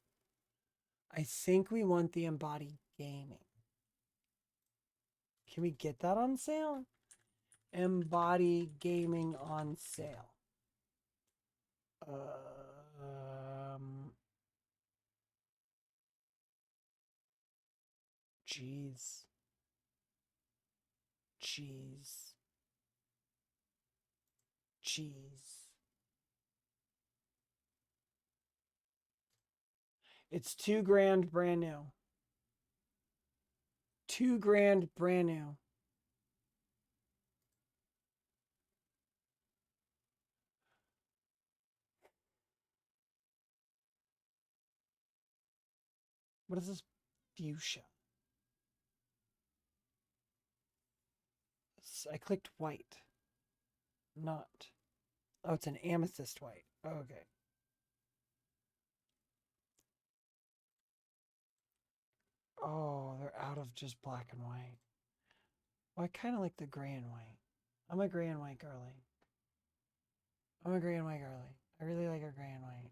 I think we want the embodied gaming. Can we get that on sale? Embody gaming on sale. Jeez. It's $2,000 brand new. $2,000 brand new. What is this? Fuchsia. I clicked white. Not. Oh, it's an amethyst white. Okay. Oh, they're out of just black and white. Oh, I kind of like the gray and white. I'm a gray and white girly. I'm a gray and white girly. I really like our gray and white.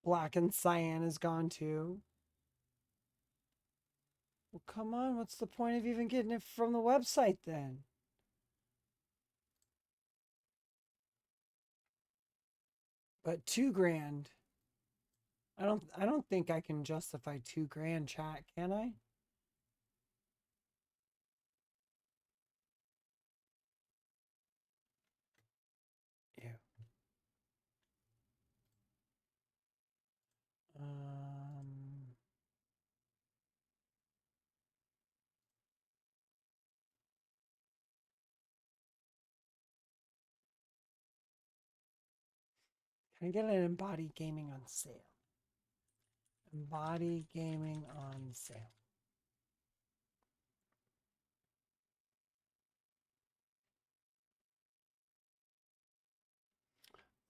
Black and cyan is gone too. Well, come on. What's the point of even getting it from the website then? But $2,000. I don't think I can justify $2,000, chat, can I? Ew. Um, can I get an Embody Gaming on sale? Embody Gaming on sale.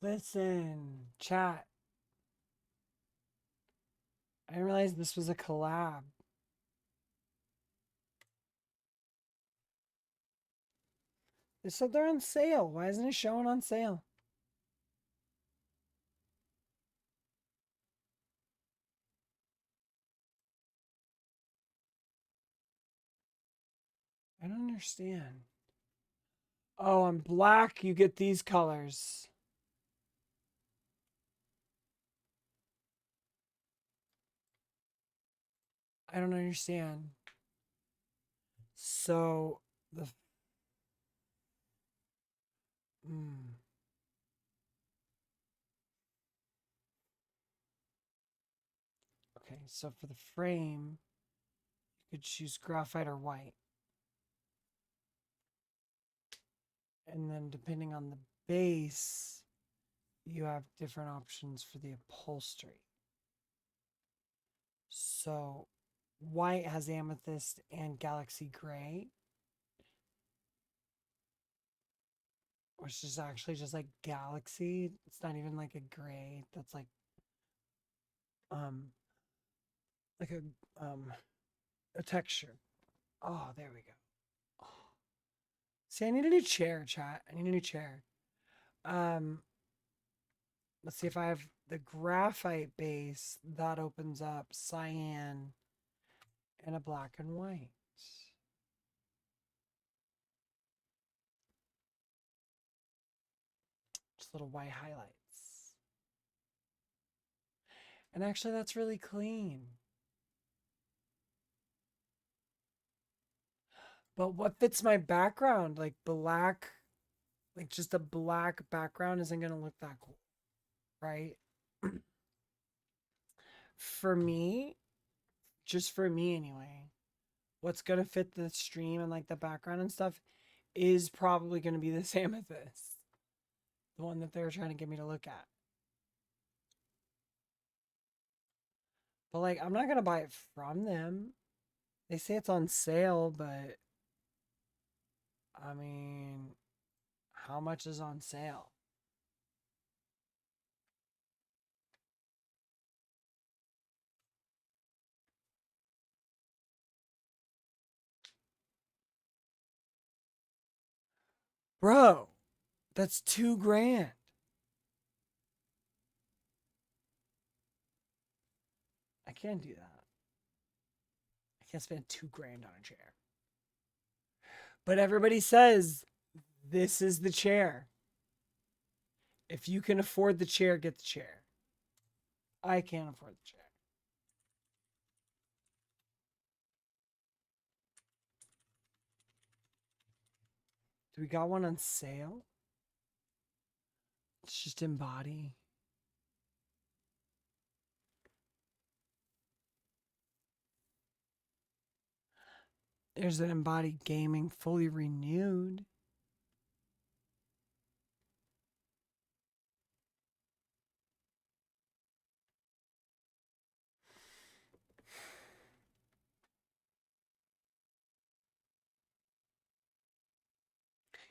Listen, chat. I didn't realize this was a collab. They said they're on sale. Why isn't it showing on sale? I don't understand. Oh, on black, you get these colors. I don't understand. So, the... Okay, so for the frame, you could choose graphite or white. And then depending on the base, you have different options for the upholstery. So white has amethyst and galaxy gray, which is actually just like galaxy. It's not even like a gray that's like like a texture. Oh, there we go. Oh. See, I need a new chair, chat. I need a new chair. Let's see if I have the graphite base. That opens up cyan and a black and white. Just little white highlights. And actually, that's really clean. But what fits my background? Like black, like just a black background isn't going to look that cool, right? For me, just for me anyway, what's going to fit the stream and like the background and stuff is probably going to be this amethyst. The one that they're trying to get me to look at. But like, I'm not going to buy it from them. They say it's on sale, but I mean, how much is on sale? Bro, that's $2,000. I can't do that. I can't spend $2,000 on a chair. But everybody says this is the chair. If you can afford the chair, get the chair. I can't afford the chair. Do we got one on sale? It's just Embody. There's an Embody Gaming fully renewed.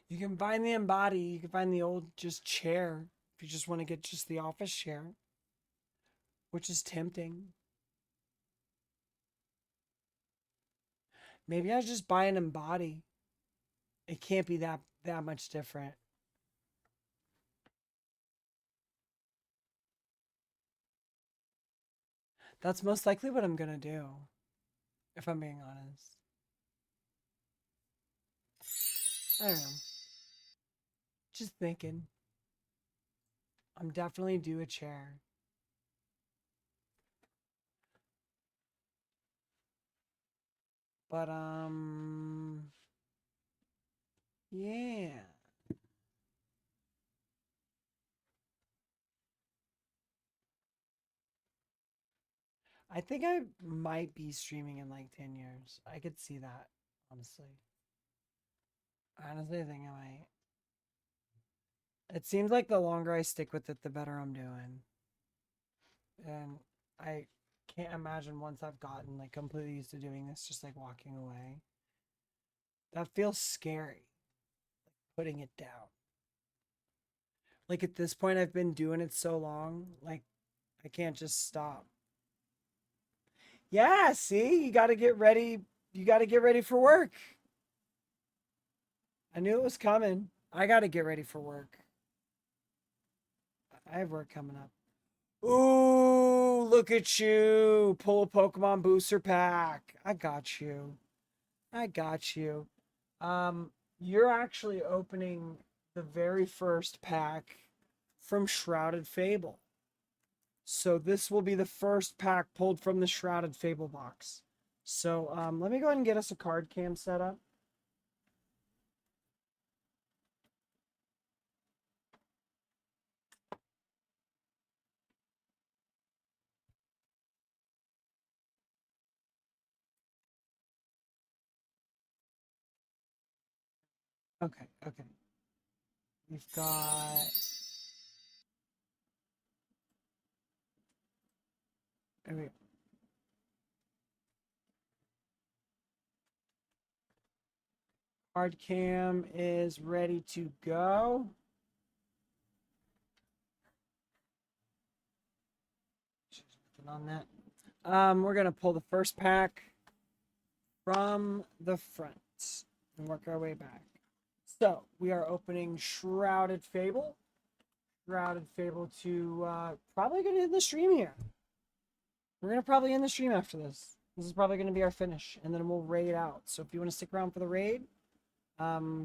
You can find the embody. You can find the old just chair if you just want to get just the office chair, which is tempting. Maybe I just buy an embody. It can't be that much different. That's most likely what I'm gonna do, if I'm being honest. I don't know. Just thinking. I'm definitely due a chair. But yeah. I think I might be streaming in like 10 years. I could see that, honestly. Honestly, I think I might. It seems like the longer I stick with it, the better I'm doing. And I can't imagine once I've gotten like completely used to doing this, just like walking away. That feels scary, putting it down. Like at this point, I've been doing it so long, like I can't just stop. Yeah, see, you got to get ready. You got to get ready for work. I knew it was coming. I got to get ready for work. I have work coming up. Ooh, look at you. Pull a Pokemon booster pack. I got you. I got you. You're actually opening the very first pack from Shrouded Fable. So this will be the first pack pulled from the Shrouded Fable box. So let me go ahead and get us a card cam set up. Okay, okay. We've got there we go. Card cam is ready to go. On that. We're gonna pull the first pack from the front and work our way back. So we are opening Shrouded Fable. Shrouded Fable to probably gonna end the stream here. We're gonna probably end the stream after this. This is probably gonna be our finish, and then we'll raid out. So if you want to stick around for the raid,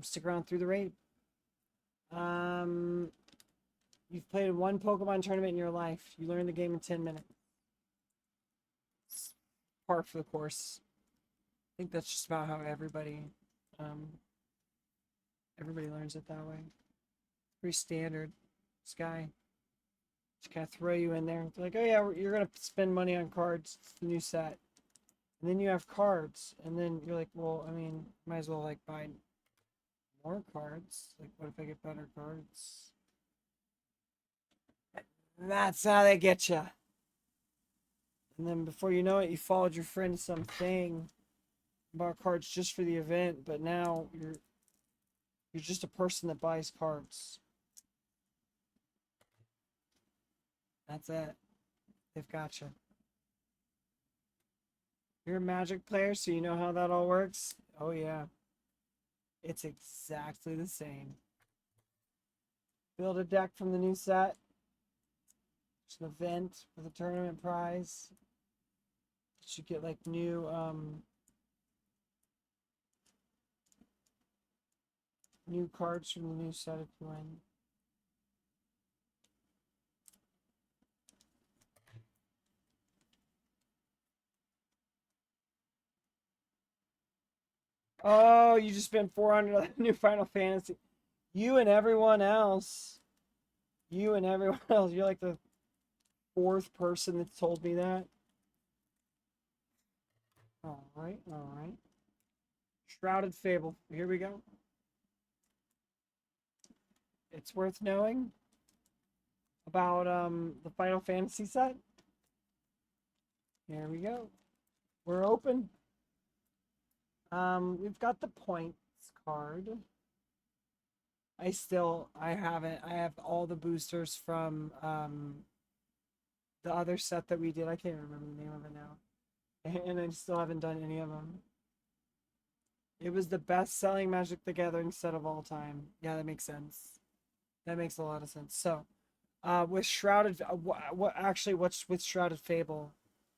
stick around through the raid. You've played one Pokemon tournament in your life. You learned the game in 10 minutes. It's par for the course. I think that's just about how everybody learns it that way. Pretty standard. This guy just kind of throw you in there. They're like, oh yeah, you're gonna spend money on cards. It's the new set. And then you have cards, and then you're like, well, I mean, might as well like buy more cards. Like, what if I get better cards? That's how they get you. And then before you know it, you followed your friend to something, bought cards just for the event, but now you're just a person that buys cards. That's it. They've got you. You're a Magic player, so you know how that all works? Oh, yeah. It's exactly the same. Build a deck from the new set. It's an event with a tournament prize. You should get like new cards from the new set if you win. Oh, you just spent 400 on the new Final Fantasy. You and everyone else. You and everyone else. You're like the fourth person that's told me that. All right, all right. Shrouded Fable. Here we go. It's worth knowing about the Final Fantasy set. Here we go. We're open. We've got the points card. I haven't. I have all the boosters from the other set that we did. I can't remember the name of it now. And I still haven't done any of them. It was the best selling Magic the Gathering set of all time. Yeah, that makes sense. That makes a lot of sense. So, with Shrouded, what actually, what's with Shrouded Fable?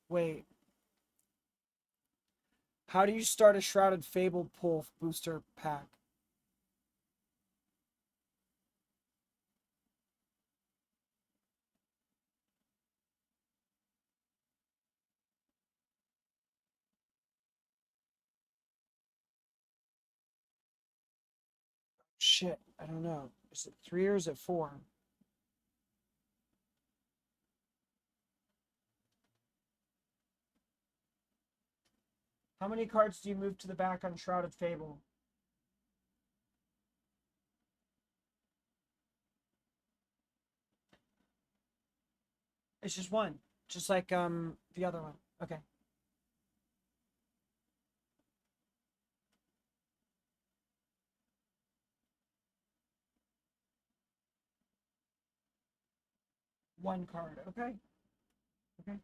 Wait, how do you start a Shrouded Fable pull booster pack? Shit, I don't know. Is it 3 or is it 4? How many cards do you move to the back on Shrouded Fable? It's just one, just like the other one. Okay. One card. Okay. Okay.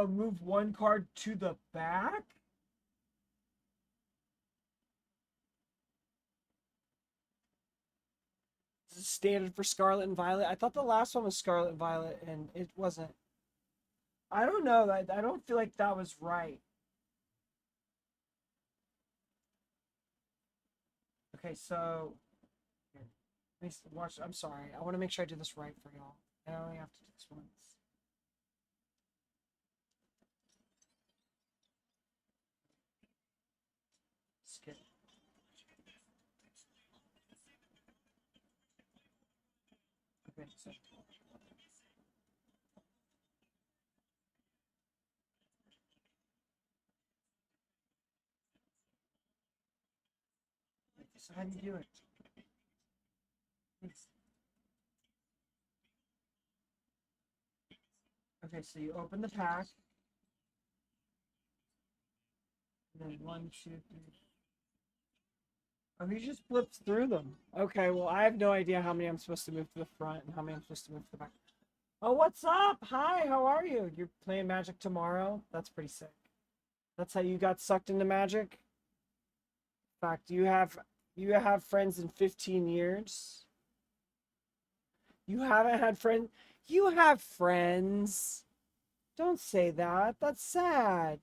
Move one card to the back? This is standard for Scarlet and Violet. I thought the last one was Scarlet and Violet, and it wasn't. I don't know. I don't feel like that was right. Okay, so here, watch. I'm sorry. I want to make sure I do this right for y'all. I only have to do this once. Skip. Okay, so how do you do it? Okay, so you open the pack, and then one, two, three. Oh, he just flips through them. Okay, well, I have no idea how many I'm supposed to move to the front and how many I'm supposed to move to the back. Oh, what's up? Hi, how are you? You're playing Magic tomorrow? That's pretty sick. That's how you got sucked into Magic? In fact, you have friends in 15 years? You haven't had friends? You have friends. Don't say that. That's sad.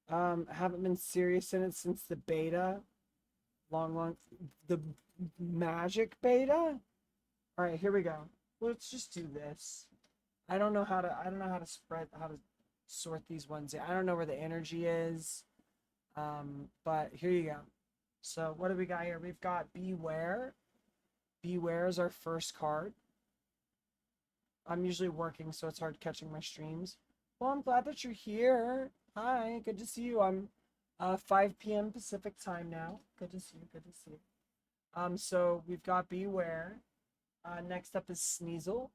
Haven't been serious in it since the beta. Long, the Magic beta? All right, here we go. Let's just do this. I don't know how to sort these ones. I don't know where the energy is. But here you go. So what do we got here? We've got Beware. Beware is our first card. I'm usually working, so it's hard catching my streams. Well, I'm glad that you're here. Hi, good to see you. I'm 5 p.m. Pacific time now. Good to see you. Good to see you. So we've got Beware. Next up is Sneasel.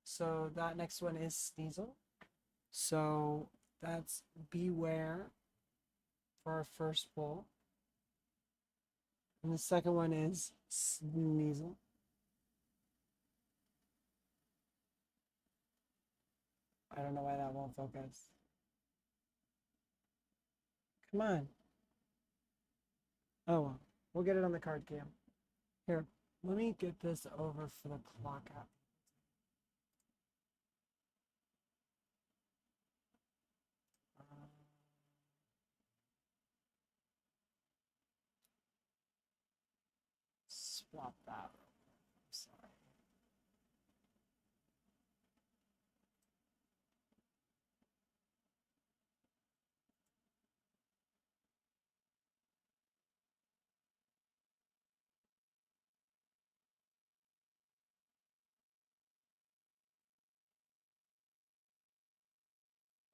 So that next one is Sneasel. So that's Beware for our first pull. And the second one is Sneasel. I don't know why that won't focus. Come on. Oh well. We'll get it on the card cam. Here, let me get this over for the clock app. Swap that. Sorry.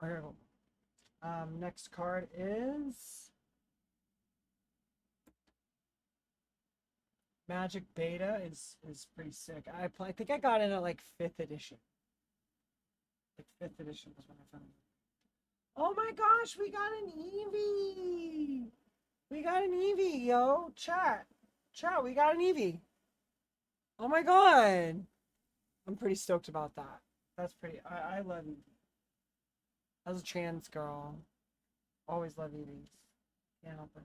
Okay, cool. Next card is Magic Beta is pretty sick. I think I got in at like 5th edition. Like 5th edition was when I found it. Oh my gosh, we got an Eevee! We got an Eevee, yo. Chat. Chat, we got an Eevee. Oh my god. I'm pretty stoked about that. That's pretty. I love Eevee. As a trans girl, always love Eevees. Can't help it.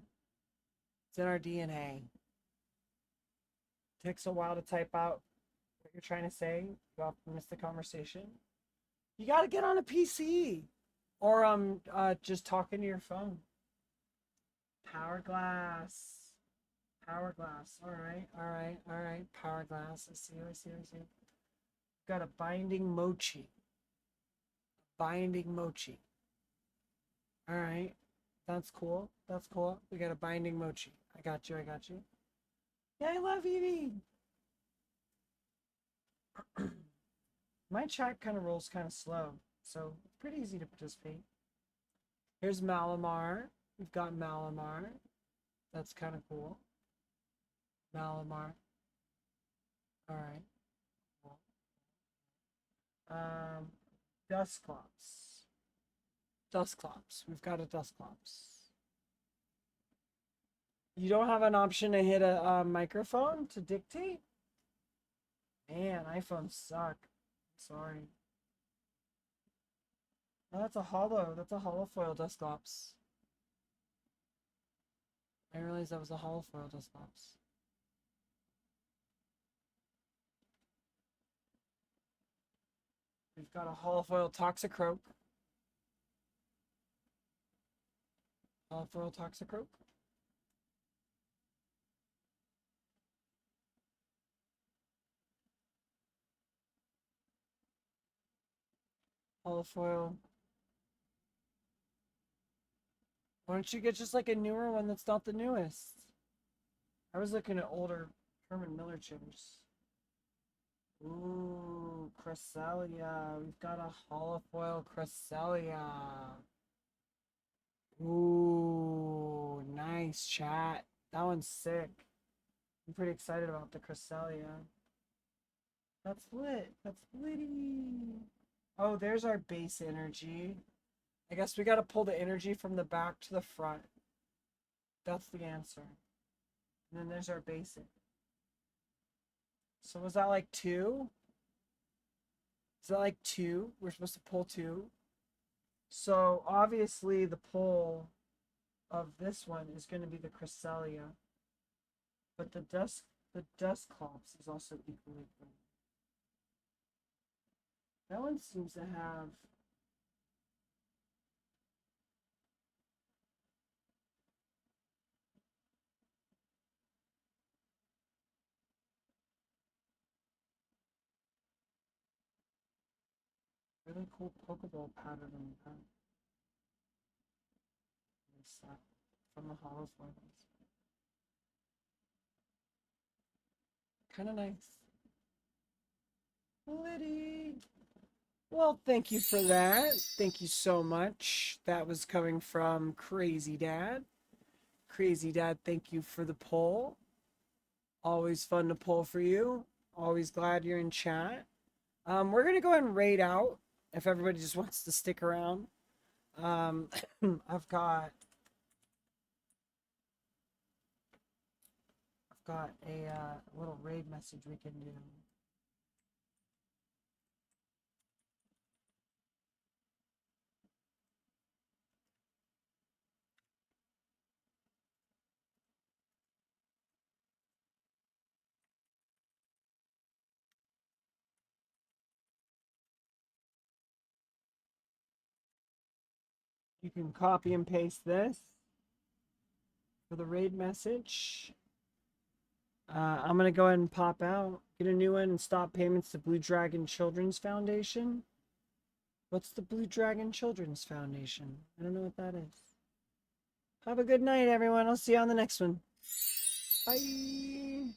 It's in our DNA. Takes a while to type out what you're trying to say. You often miss the conversation. You gotta get on a PC. Or just talking to your phone. Hourglass. Hourglass. Alright, alright, alright. Hourglass. I see, I see, I see. Got a binding mochi. Binding mochi. Alright. That's cool. That's cool. We got a binding mochi. I got you, I got you. Yeah, I love Eevee. My chat kind of rolls kind of slow, so it's pretty easy to participate. Here's Malamar. We've got Malamar. That's kind of cool. Malamar. Alright. Cool. Dusclops. Dusclops. We've got a Dusclops. You don't have an option to hit a microphone to dictate? Man, iPhones suck. Sorry. Oh, that's a hollow. That's a holofoil Dusclops. I didn't realize that was a holofoil Dusclops. We've got a holofoil Toxicroak. Holofoil Toxicroak. Holofoil. Why don't you get just like a newer one that's not the newest? I was looking at older Herman Miller chips. Ooh, Cresselia. We've got a holofoil Cresselia. Ooh, nice chat. That one's sick. I'm pretty excited about the Cresselia. That's lit. That's litty. Oh, there's our base energy. I guess we gotta pull the energy from the back to the front. That's the answer. And then there's our basic. So was that like 2? Is that like 2? We're supposed to pull 2. So obviously the pull of this one is going to be the Cresselia. But the Dusclops is also equally good. That one seems to have really cool Pokeball pattern on the back. From the holofoils. Kind of nice. Liddy. Well, thank you for that. Thank you so much. That was coming from Crazy Dad. Crazy Dad, thank you for the poll. Always fun to pull for you. Always glad you're in chat. We're going to go ahead and raid out if everybody just wants to stick around. I've got a little raid message we can do. You can copy and paste this for the raid message. I'm going to go ahead and pop out, get a new one, and stop payments to Blue Dragon Children's Foundation. What's the Blue Dragon Children's Foundation? I don't know what that is. Have a good night, everyone. I'll see you on the next one. Bye.